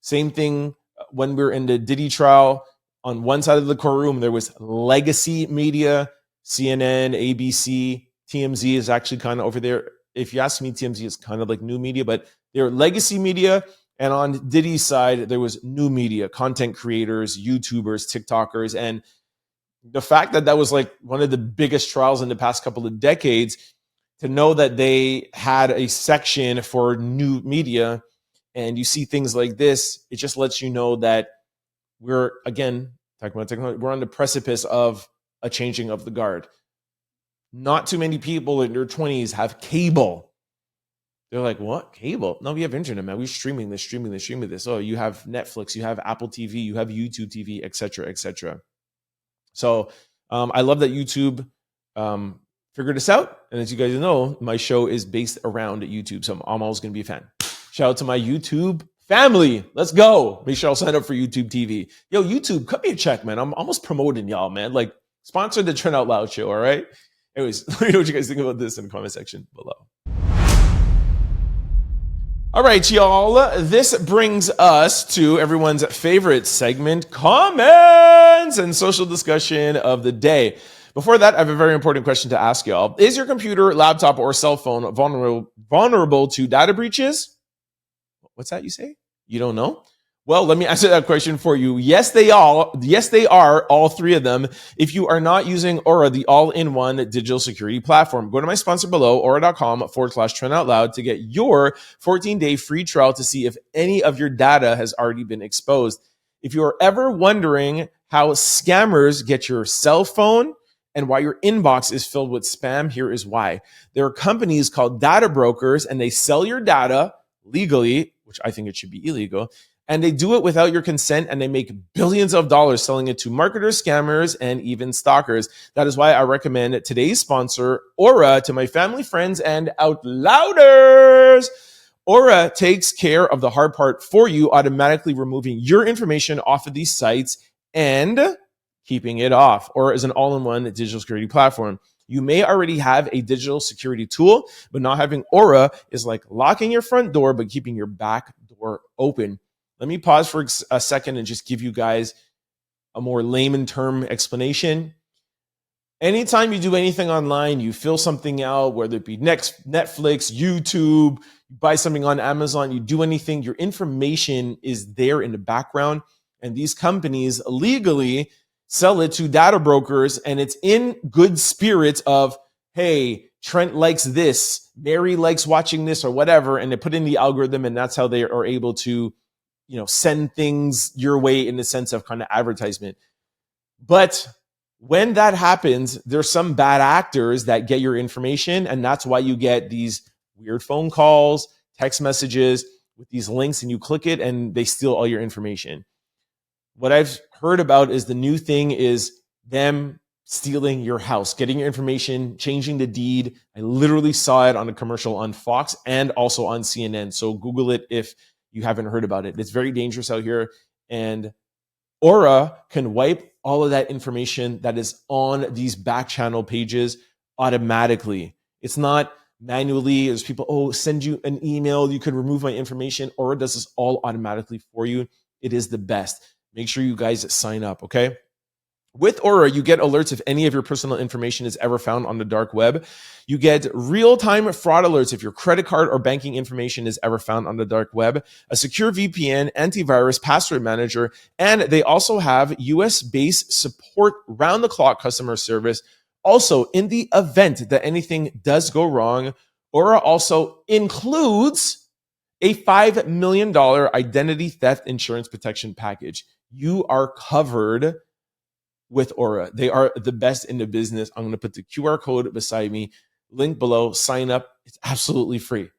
Same thing when we were in the Diddy trial. On one side of the courtroom, there was legacy media, CNN, ABC, TMZ is actually kind of over there. If you ask me, TMZ is kind of like new media, but they're legacy media. And on Diddy's side, there was new media, content creators, YouTubers, TikTokers. And the fact that that was like one of the biggest trials in the past couple of decades, to know that they had a section for new media and you see things like this, it just lets you know that we're, again, talking about technology, we're on the precipice of a changing of the guard. Not too many people in their 20s have cable. They're like, what? Cable? No, we have internet, man. We're streaming this. Oh, you have Netflix, you have Apple TV, you have YouTube TV, etc., etc. So I love that YouTube figured this out. And as you guys know, my show is based around YouTube. So I'm always going to be a fan. Shout out to my YouTube family. Let's go. Make sure I'll sign up for YouTube TV. Yo, YouTube, cut me a check, man. I'm almost promoting y'all, man. Like, sponsor the Trend Out Loud show, all right? Anyways, let me know what you guys think about this in the comment section below. All right, y'all. This brings us to everyone's favorite segment, comments and social discussion of the day. Before that, I have a very important question to ask y'all. Is your computer, laptop, or cell phone vulnerable to data breaches? What's that you say? You don't know? Well, let me answer that question for you. Yes, they are. Yes, they are, all three of them. If you are not using Aura, the all-in-one digital security platform, go to my sponsor below, aura.com/trendoutloud to get your 14-day free trial to see if any of your data has already been exposed. If you are ever wondering how scammers get your cell phone and why your inbox is filled with spam, here is why. There are companies called data brokers, and they sell your data legally, which I think it should be illegal, and they do it without your consent, and they make billions of dollars selling it to marketers, scammers, and even stalkers. That is why I recommend today's sponsor, Aura, to my family, friends, and out louders. Aura takes care of the hard part for you, automatically removing your information off of these sites and keeping it off. Aura is an all-in-one digital security platform. You may already have a digital security tool, but not having Aura is like locking your front door, but keeping your back door open. Let me pause for a second and just give you guys a more layman term explanation. Anytime you do anything online, you fill something out, whether it be Netflix, YouTube, you buy something on Amazon, you do anything, your information is there in the background. And these companies legally sell it to data brokers, and it's in good spirits of, hey, Trent likes this, Mary likes watching this, or whatever, and they put in the algorithm, and that's how they are able to, send things your way in the sense of kind of advertisement. But when that happens, there's some bad actors that get your information, and that's why you get these weird phone calls, text messages with these links, and you click it, and they steal all your information. What I've heard about is the new thing is them stealing your house, getting your information, changing the deed. I literally saw it on a commercial on Fox and also on CNN. So Google it if you haven't heard about it. It's very dangerous out here. And Aura can wipe all of that information that is on these back channel pages automatically. It's not manually. There's people, send you an email. You could remove my information. Aura does this all automatically for you. It is the best. Make sure you guys sign up, okay? With Aura, you get alerts if any of your personal information is ever found on the dark web. You get real-time fraud alerts if your credit card or banking information is ever found on the dark web, a secure VPN, antivirus, password manager, and they also have US-based support round-the-clock customer service. Also, in the event that anything does go wrong, Aura also includes a $5 million identity theft insurance protection package. You are covered with Aura. They are the best in the business. I'm going to put the QR code beside me, link below, sign up. It's absolutely free.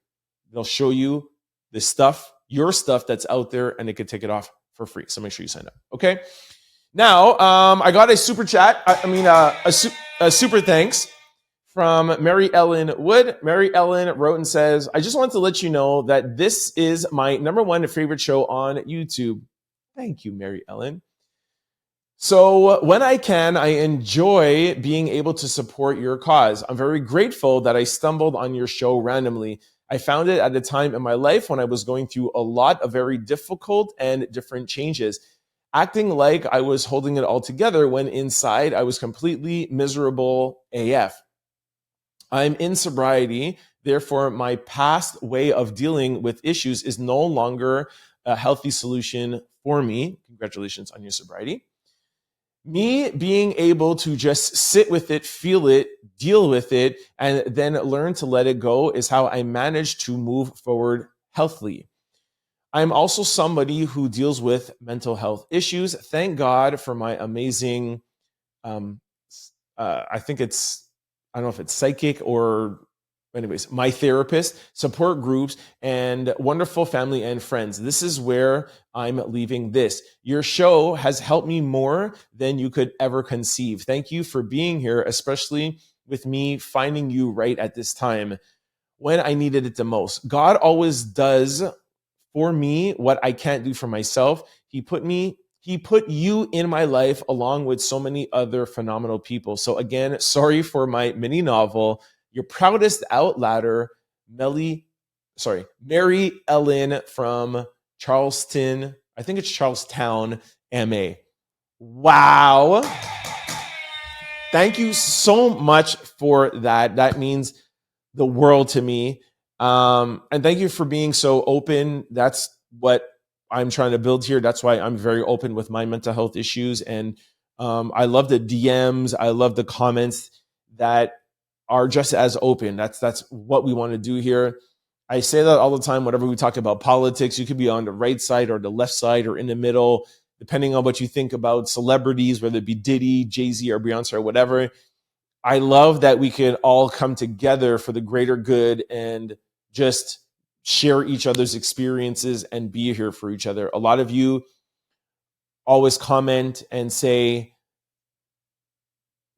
They'll show you the stuff, your stuff that's out there, and they can take it off for free. So make sure you sign up. Okay. Now, I got a super chat. A super thanks from Mary Ellen Wood. Mary Ellen wrote and says, I just want to let you know that this is my #1 favorite show on YouTube. Thank you, Mary Ellen. So when I can, I enjoy being able to support your cause. I'm very grateful that I stumbled on your show randomly. I found it at a time in my life when I was going through a lot of very difficult and different changes, acting like I was holding it all together when inside I was completely miserable AF. I'm in sobriety, therefore my past way of dealing with issues is no longer a healthy solution for me. Congratulations on your sobriety. Me being able to just sit with it, feel it, deal with it, and then learn to let it go is how I manage to move forward healthily. I'm also somebody who deals with mental health issues. Thank God for my amazing, I don't know if it's psychic or anyways, my therapist, support groups, and wonderful family and friends. This is where I'm leaving this. Your show has helped me more than you could ever conceive. Thank you for being here, especially with me finding you right at this time when I needed it the most. God always does for me what I can't do for myself. He put you in my life along with so many other phenomenal people. So again, sorry for my mini novel. Your proudest outlander, Mary Ellen from Charleston. I think it's Charlestown, MA. Wow. Thank you so much for that. That means the world to me. And thank you for being so open. That's what I'm trying to build here. That's why I'm very open with my mental health issues. And I love the DMs. I love the comments that are just as open. That's what we want to do here. I say that all the time whenever we talk about politics. You could be on the right side or the left side or in the middle, depending on what you think about celebrities, whether it be Diddy, Jay-Z, or Beyonce or whatever. I love that we could all come together for the greater good and just share each other's experiences and be here for each other. A lot of you always comment and say,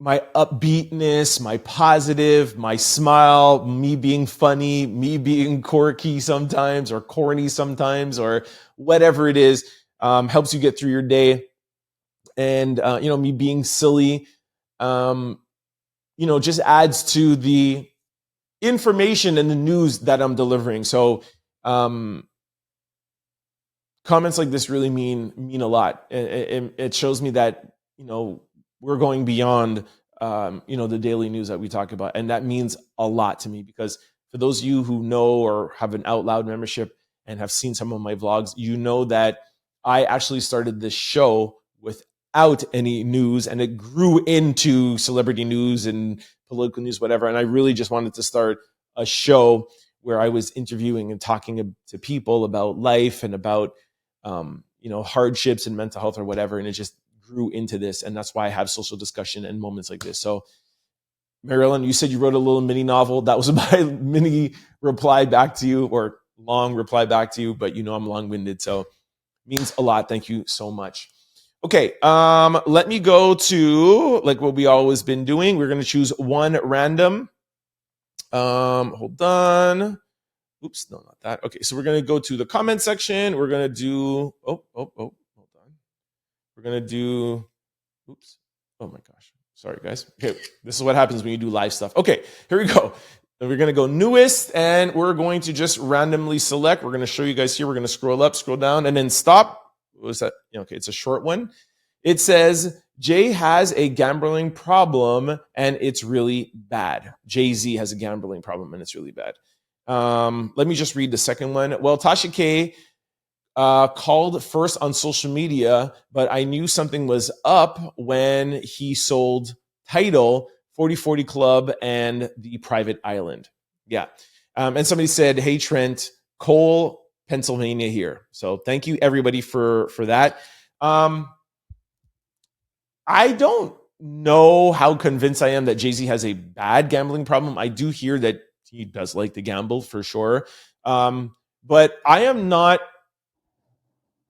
my upbeatness, my positive, my smile, me being funny, me being quirky sometimes or corny sometimes or whatever it is, helps you get through your day. And, me being silly, just adds to the information and the news that I'm delivering. So comments like this really mean a lot. It shows me that, we're going beyond, the daily news that we talk about. And that means a lot to me because for those of you who know or have an Out Loud membership and have seen some of my vlogs, you know that I actually started this show without any news and it grew into celebrity news and political news, whatever. And I really just wanted to start a show where I was interviewing and talking to people about life and about, hardships and mental health or whatever. And it just grew into this. And that's why I have social discussion and moments like this. So Marilyn, you said you wrote a little mini novel. That was my mini reply back to you or long reply back to you, but I'm long-winded. So it means a lot. Thank you so much. Okay. Let me go to like what we always been doing. We're going to choose one random. Hold on. Oops, no, not that. Okay, so we're going to go to the comment section. We're going to do, hold on. We're going to do, oops. Oh my gosh. Sorry, guys. Okay, this is what happens when you do live stuff. Okay, here we go. We're going to go newest, and we're going to just randomly select. We're going to show you guys here. We're going to scroll up, scroll down, and then stop. What was that? Okay, it's a short one. It says, Jay has a gambling problem, and it's really bad. Jay-Z has a gambling problem, and it's really bad. Let me just read the second one. Well, Tasha K called first on social media, but I knew something was up when he sold Tidal, 4040 Club, and the Private Island. Yeah. And somebody said, hey, Trent, Cole, Pennsylvania here. So thank you, everybody, for that. I don't know how convinced I am that Jay-Z has a bad gambling problem. I do hear that he does like to gamble for sure. But I don't know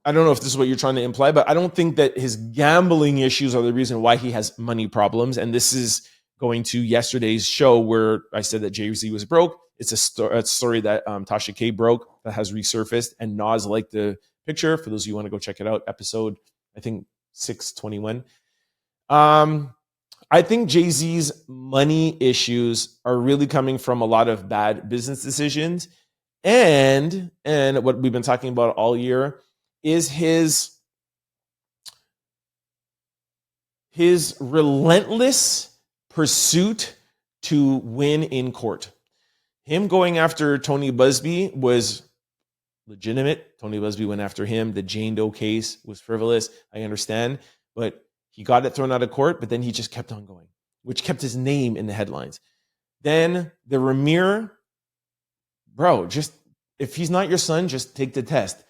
if this is what you're trying to imply, but I don't think that his gambling issues are the reason why he has money problems. And this is going to yesterday's show where I said that Jay-Z was broke. It's a story that Tasha K broke that has resurfaced, and Nas liked the picture. For those of you who want to go check it out, episode, I think, 621. I think Jay-Z's money issues are really coming from a lot of bad business decisions. And what we've been talking about all year is his relentless pursuit to win in court. Him going after Tony Busby was legitimate. Tony Busby went after him. The Jane Doe case was frivolous. I understand. But he got it thrown out of court, but then he just kept on going, which kept his name in the headlines. Then the Ramir, bro, just if he's not your son, just take the test.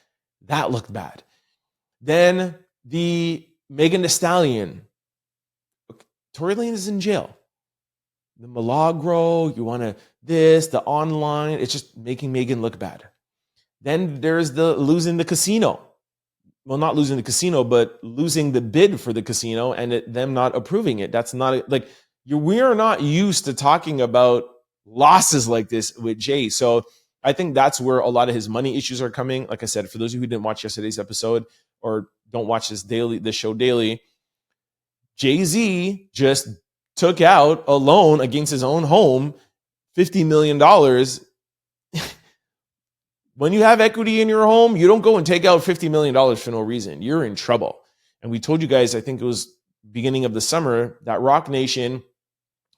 That looked bad. Then the Megan Thee Stallion. Tory Lanez is in jail. The Milagro, you want to the online, it's just making Megan look bad. Then there's the losing the casino. Well, not losing the casino, but losing the bid for the casino and them not approving it. That's not we are not used to talking about losses like this with Jay. So I think that's where a lot of his money issues are coming. Like I said, for those of you who didn't watch yesterday's episode or don't watch this show daily, Jay-Z just took out a loan against his own home, $50 million. When you have equity in your home, you don't go and take out $50 million for no reason. You're in trouble. And we told you guys, I think it was beginning of the summer, that Rock Nation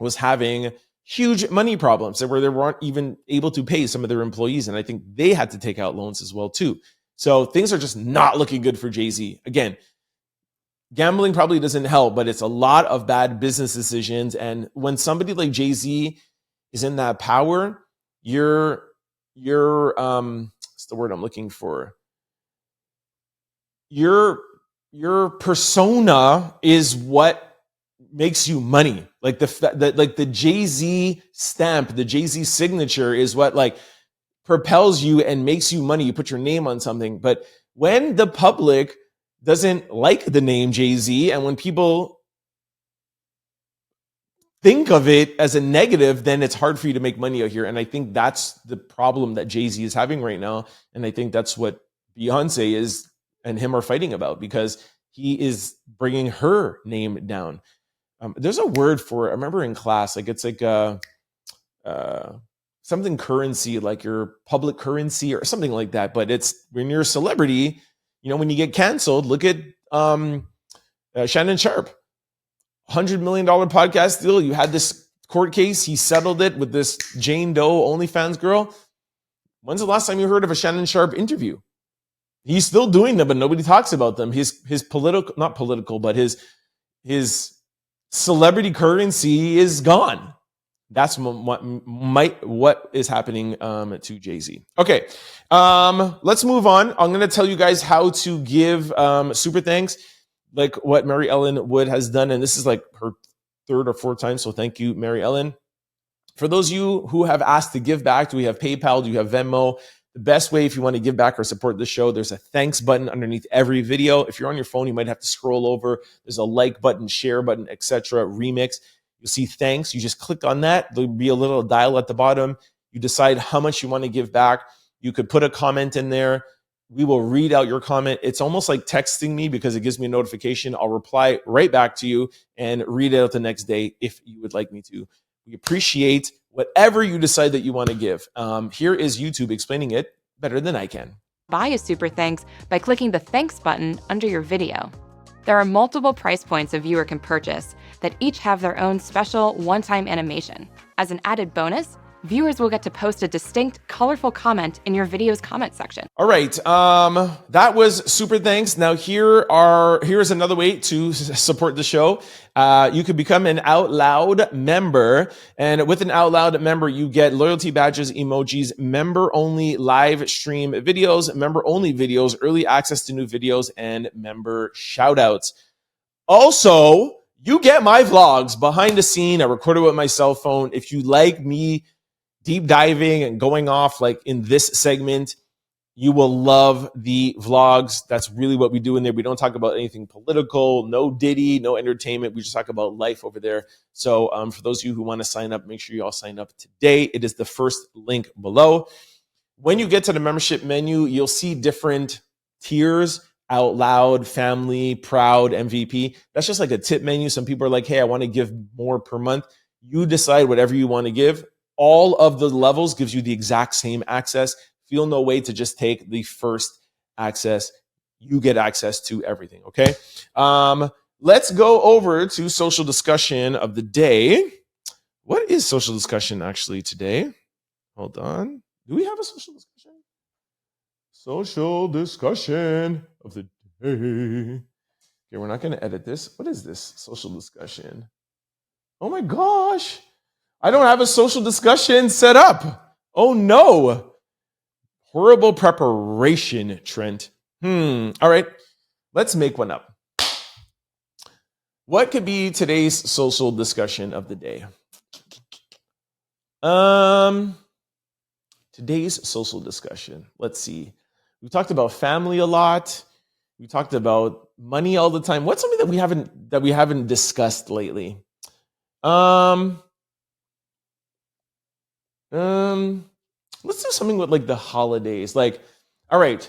was having huge money problems where they weren't even able to pay some of their employees. And I think they had to take out loans as well, too. So things are just not looking good for Jay-Z. Again, gambling probably doesn't help, but it's a lot of bad business decisions. And when somebody like Jay-Z is in that power, your what's the word I'm looking for? Your persona is what makes you money. Like the Jay-Z stamp, the Jay-Z signature is what propels you and makes you money. You put your name on something. But when the public doesn't like the name Jay-Z, and when people think of it as a negative, then it's hard for you to make money out here. And I think that's the problem that Jay-Z is having right now. And I think that's what Beyonce is and him are fighting about, because he is bringing her name down. There's a word for it. I remember in class, it's something currency, like your public currency or something like that. But it's when you're a celebrity, when you get canceled, look at Shannon Sharp. $100 million podcast deal. You had this court case. He settled it with this Jane Doe OnlyFans girl. When's the last time you heard of a Shannon Sharp interview? He's still doing them, but nobody talks about them. His political, not political, but his celebrity currency is gone. That's what is happening to Jay-Z. Okay, let's move on. I'm going to tell you guys how to give super thanks, like what Mary Ellen Wood has done. And this is like her third or fourth time. So thank you, Mary Ellen. For those of you who have asked to give back, do we have PayPal? Do you have Venmo? The best way, if you want to give back or support the show, there's a thanks button underneath every video. If you're on your phone, you might have to scroll over. There's a like button, share button, etc. Remix. You'll see thanks. You just click on that. There'll be a little dial at the bottom. You decide how much you want to give back. You could put a comment in there. We will read out your comment. It's almost like texting me because it gives me a notification. I'll reply right back to you and read it out the next day if you would like me to. We appreciate whatever you decide that you want to give. Here is YouTube explaining it better than I can. Buy a super thanks by clicking the thanks button under your video. There are multiple price points a viewer can purchase that each have their own special one-time animation. As an added bonus, viewers will get to post a distinct, colorful comment in your video's comment section. All right, that was super thanks. Now here's another way to support the show. You could become an Out Loud member, and with an Out Loud member, you get loyalty badges, emojis, member-only live stream videos, member-only videos, early access to new videos, and member shoutouts. Also, you get my vlogs behind the scene. I recorded with my cell phone. If you like me deep diving and going off like in this segment, you will love the vlogs. That's really what we do in there. We don't talk about anything political, no Diddy, no entertainment. We just talk about life over there. So for those of you who want to sign up, make sure you all sign up today. It is the first link below. When you get to the membership menu, you'll see different tiers: Out Loud, Family, Proud, MVP. That's just like a tip menu. Some people are like, hey, I want to give more per month. You decide whatever you want to give. All of the levels gives you the exact same access. Feel no way to just take the first access. You get access to everything, okay? Let's go over to social discussion of the day. What is social discussion actually today? Hold on. Do we have a social discussion? Social discussion of the day. Okay, we're not going to edit this. What is this social discussion? Oh my gosh. I don't have a social discussion set up. Oh no. Horrible preparation, Trent. All right, let's make one up. What could be today's social discussion of the day? Today's social discussion. Let's see. We talked about family a lot. We talked about money all the time. What's something that we haven't discussed lately? Let's do something with like the holidays. Like, all right,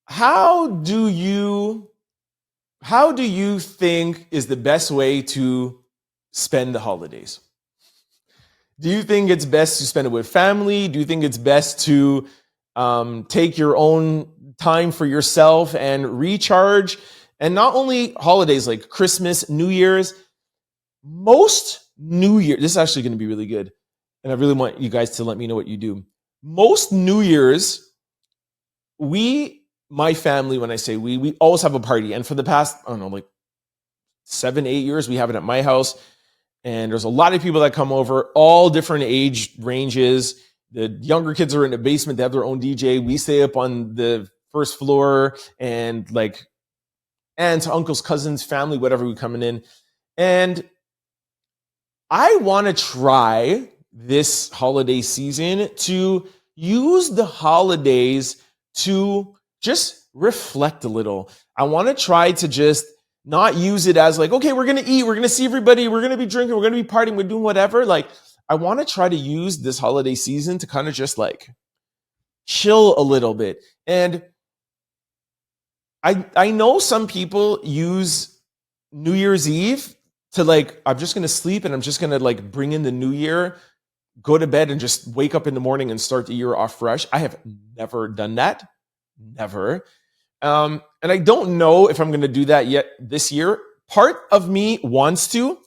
how do you think is the best way to spend the holidays? Do you think it's best to spend it with family? Do you think it's best to take your own time for yourself and recharge? And not only holidays like Christmas, New Year's, most New Year, this is actually going to be really good. And I really want you guys to let me know what you do. Most New Year's, my family, when I say we always have a party. And for the past, I don't know, like 7-8 years, we have it at my house. And there's a lot of people that come over, all different age ranges. The younger kids are in the basement. They have their own DJ. We stay up on the first floor, and like aunts, uncles, cousins, family, whatever, we coming in. And I want to try this holiday season to use the holidays to just reflect a little. I want to try to just not use it as like, okay, we're going to eat, we're going to see everybody, we're going to be drinking, we're going to be partying, we're doing whatever. Like, I want to try to use this holiday season to kind of just like chill a little bit. And I know some people use New Year's Eve to like, I'm just going to sleep and I'm just going to like bring in the new year, go to bed and just wake up in the morning and start the year off fresh. I have never done that. Never. And I don't know if I'm going to do that yet this year. Part of me wants to.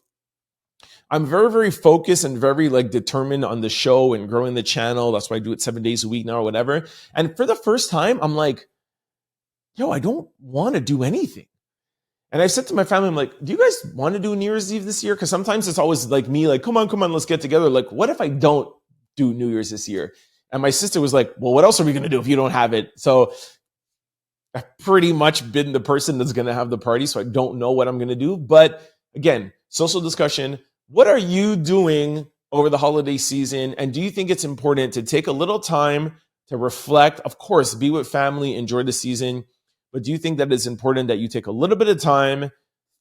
I'm very, very focused and very like determined on the show and growing the channel. That's why I do it 7 days a week now or whatever. And for the first time, I'm like, yo, I don't want to do anything. And I said to my family, I'm like, do you guys want to do New Year's Eve this year? Because sometimes it's always like me, like, come on, let's get together. Like, what if I don't do New Year's this year? And my sister was like, well, what else are we going to do if you don't have it? So I've pretty much been the person that's going to have the party. So I don't know what I'm going to do. But again, social discussion. What are you doing over the holiday season? And do you think it's important to take a little time to reflect? Of course, be with family, enjoy the season. But do you think that it's important that you take a little bit of time,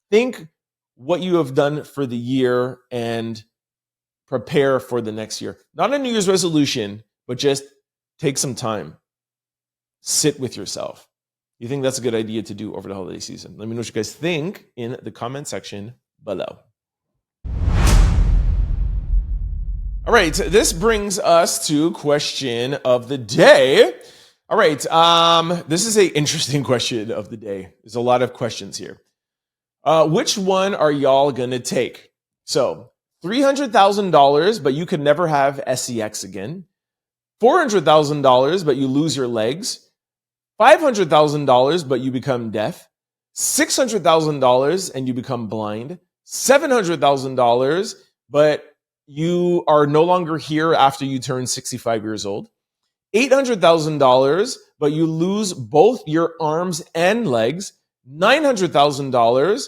think what you have done for the year, and prepare for the next year. Not a New Year's resolution, but just take some time. Sit with yourself. You think that's a good idea to do over the holiday season? Let me know what you guys think in the comment section below. All right, this brings us to question of the day. All right, this is an interesting question of the day. There's a lot of questions here. Which one are y'all gonna take? So, $300,000, but you could never have SEX again. $400,000, but you lose your legs. $500,000, but you become deaf. $600,000 and you become blind. $700,000, but you are no longer here after you turn 65 years old. $800,000, but you lose both your arms and legs. $900,000,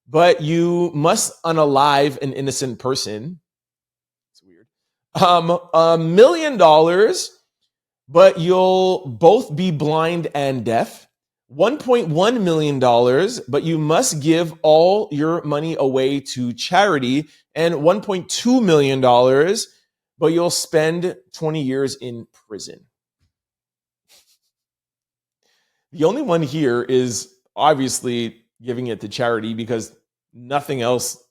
but you must unalive an innocent person. It's weird. $1 million, but you'll both be blind and deaf. $1.1 million, but you must give all your money away to charity. And $1.2 million, but you'll spend 20 years in prison. The only one here is obviously giving it to charity because nothing else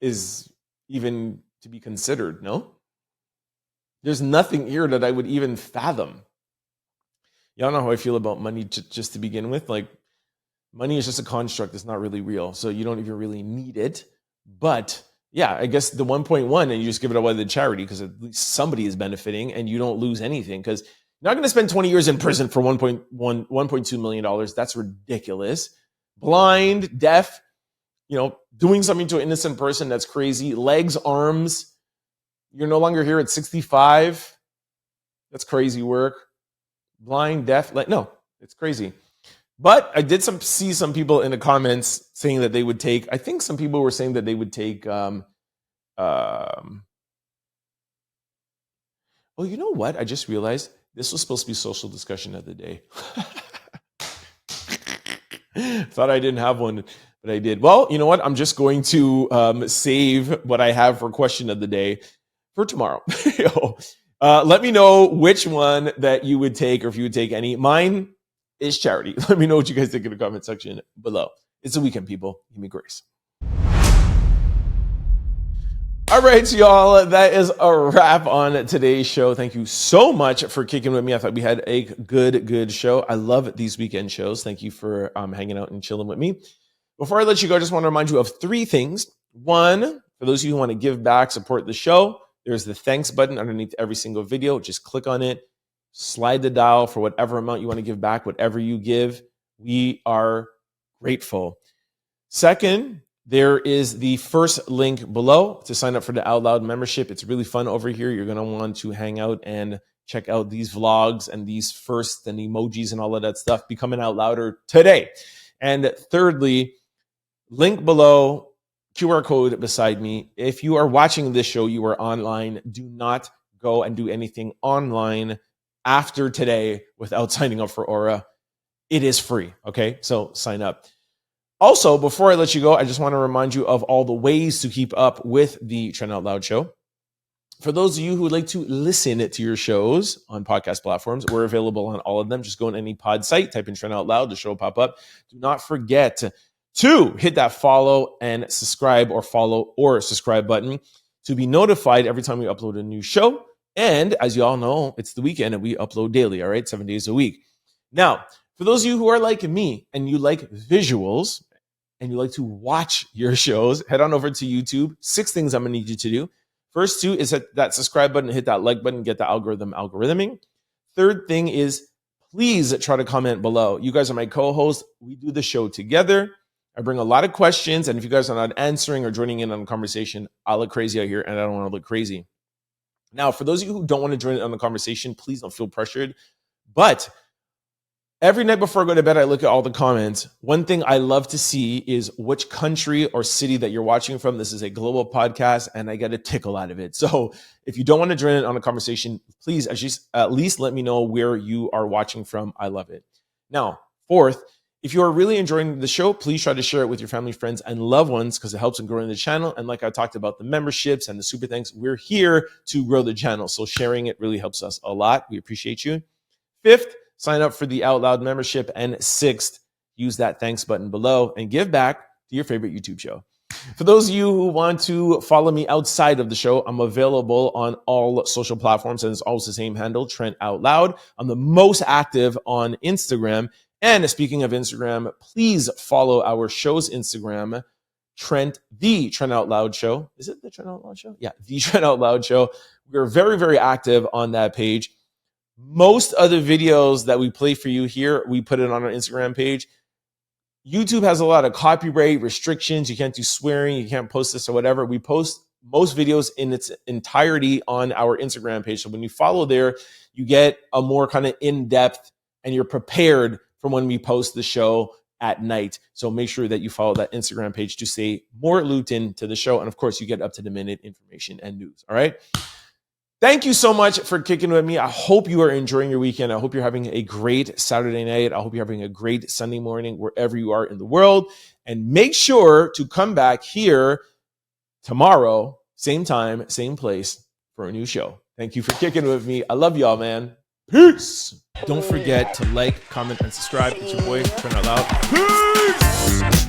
is even to be considered, no? There's nothing here that I would even fathom. Y'all know how I feel about money just to begin with. Like, money is just a construct. It's not really real. So you don't even really need it. But yeah, I guess the 1.1 and you just give it away to charity because at least somebody is benefiting and you don't lose anything because you're not going to spend 20 years in prison for $1.2 million. That's ridiculous. Blind, deaf, doing something to an innocent person. That's crazy. Legs, arms. You're no longer here at 65. That's crazy work. Blind, deaf, no, it's crazy. But I did see some people in the comments saying that they would take, I think some people were saying that they would take, oh, you know what? I just realized this was supposed to be social discussion of the day. Thought I didn't have one, but I did. Well, you know what? I'm just going to save what I have for question of the day for tomorrow. Let me know which one that you would take or if you would take any. Mine is charity. Let me know what you guys think in the comment section below. It's the weekend, people. Give me grace. All right, y'all. That is a wrap on today's show. Thank you so much for kicking with me. I thought we had a good show. I love these weekend shows. Thank you for hanging out and chilling with me. Before I let you go, I just want to remind you of 3 things. 1, for those of you who want to give back, support the show, there's the thanks button underneath every single video. Just click on it. Slide the dial for whatever amount you want to give back, whatever you give. We are grateful. 2, there is the first link below to sign up for the Out Loud membership. It's really fun over here. You're going to want to hang out and check out these vlogs and these firsts and emojis and all of that stuff. Become an Out Louder today. And thirdly, link below, QR code beside me. If you are watching this show, you are online. Do not go and do anything online after today without signing up for Aura. It is free, okay? So sign up. Also, before I let you go, I just want to remind you of all the ways to keep up with the Trend Out Loud show. For those of you who would like to listen to your shows on podcast platforms, we're available on all of them. Just go on any pod site, type in Trend Out Loud, the show will pop up. Do not forget to hit that follow and subscribe or follow or subscribe button to be notified every time we upload a new show. And as you all know, it's the weekend and we upload daily, all right? 7 days a week. Now, for those of you who are like me and you like visuals and you like to watch your shows, head on over to YouTube. 6 things I'm going to need you to do. First 2 is hit that subscribe button, hit that like button, get the algorithming. 3rd thing is please try to comment below. You guys are my co-hosts. We do the show together. I bring a lot of questions, and if you guys are not answering or joining in on the conversation, I look crazy out here, and I don't want to look crazy. Now, for those of you who don't want to join in on the conversation, please don't feel pressured. But every night before I go to bed, I look at all the comments. One thing I love to see is which country or city that you're watching from. This is a global podcast, and I get a tickle out of it. So if you don't want to join in on the conversation, please at least let me know where you are watching from. I love it. Now, 4th If you are really enjoying the show, please try to share it with your family, friends, and loved ones because it helps in growing the channel. And like I talked about the memberships and the super thanks, we're here to grow the channel. So sharing it really helps us a lot. We appreciate you. 5th, sign up for the Out Loud membership. And 6th, use that thanks button below and give back to your favorite YouTube show. For those of you who want to follow me outside of the show, I'm available on all social platforms, and it's always the same handle, Trent Out Loud. I'm the most active on Instagram. And speaking of Instagram, please follow our show's Instagram, the Trent Out Loud Show. Is it the Trent Out Loud Show? Yeah, the Trent Out Loud Show. We're very, very active on that page. Most of the videos that we play for you here, we put it on our Instagram page. YouTube has a lot of copyright restrictions. You can't do swearing. You can't post this or whatever. We post most videos in its entirety on our Instagram page. So when you follow there, you get a more kind of in-depth and you're prepared for when we post the show at night. So make sure that you follow that Instagram page to stay more looped into the show. And of course, you get up-to-the-minute information and news. All right. Thank you so much for kicking with me. I hope you are enjoying your weekend. I hope you're having a great Saturday night. I hope you're having a great Sunday morning wherever you are in the world. And make sure to come back here tomorrow, same time, same place for a new show. Thank you for kicking with me. I love y'all, man. Peace. Don't forget to like, comment, and subscribe. It's your boy, Trent Out Loud. Peace.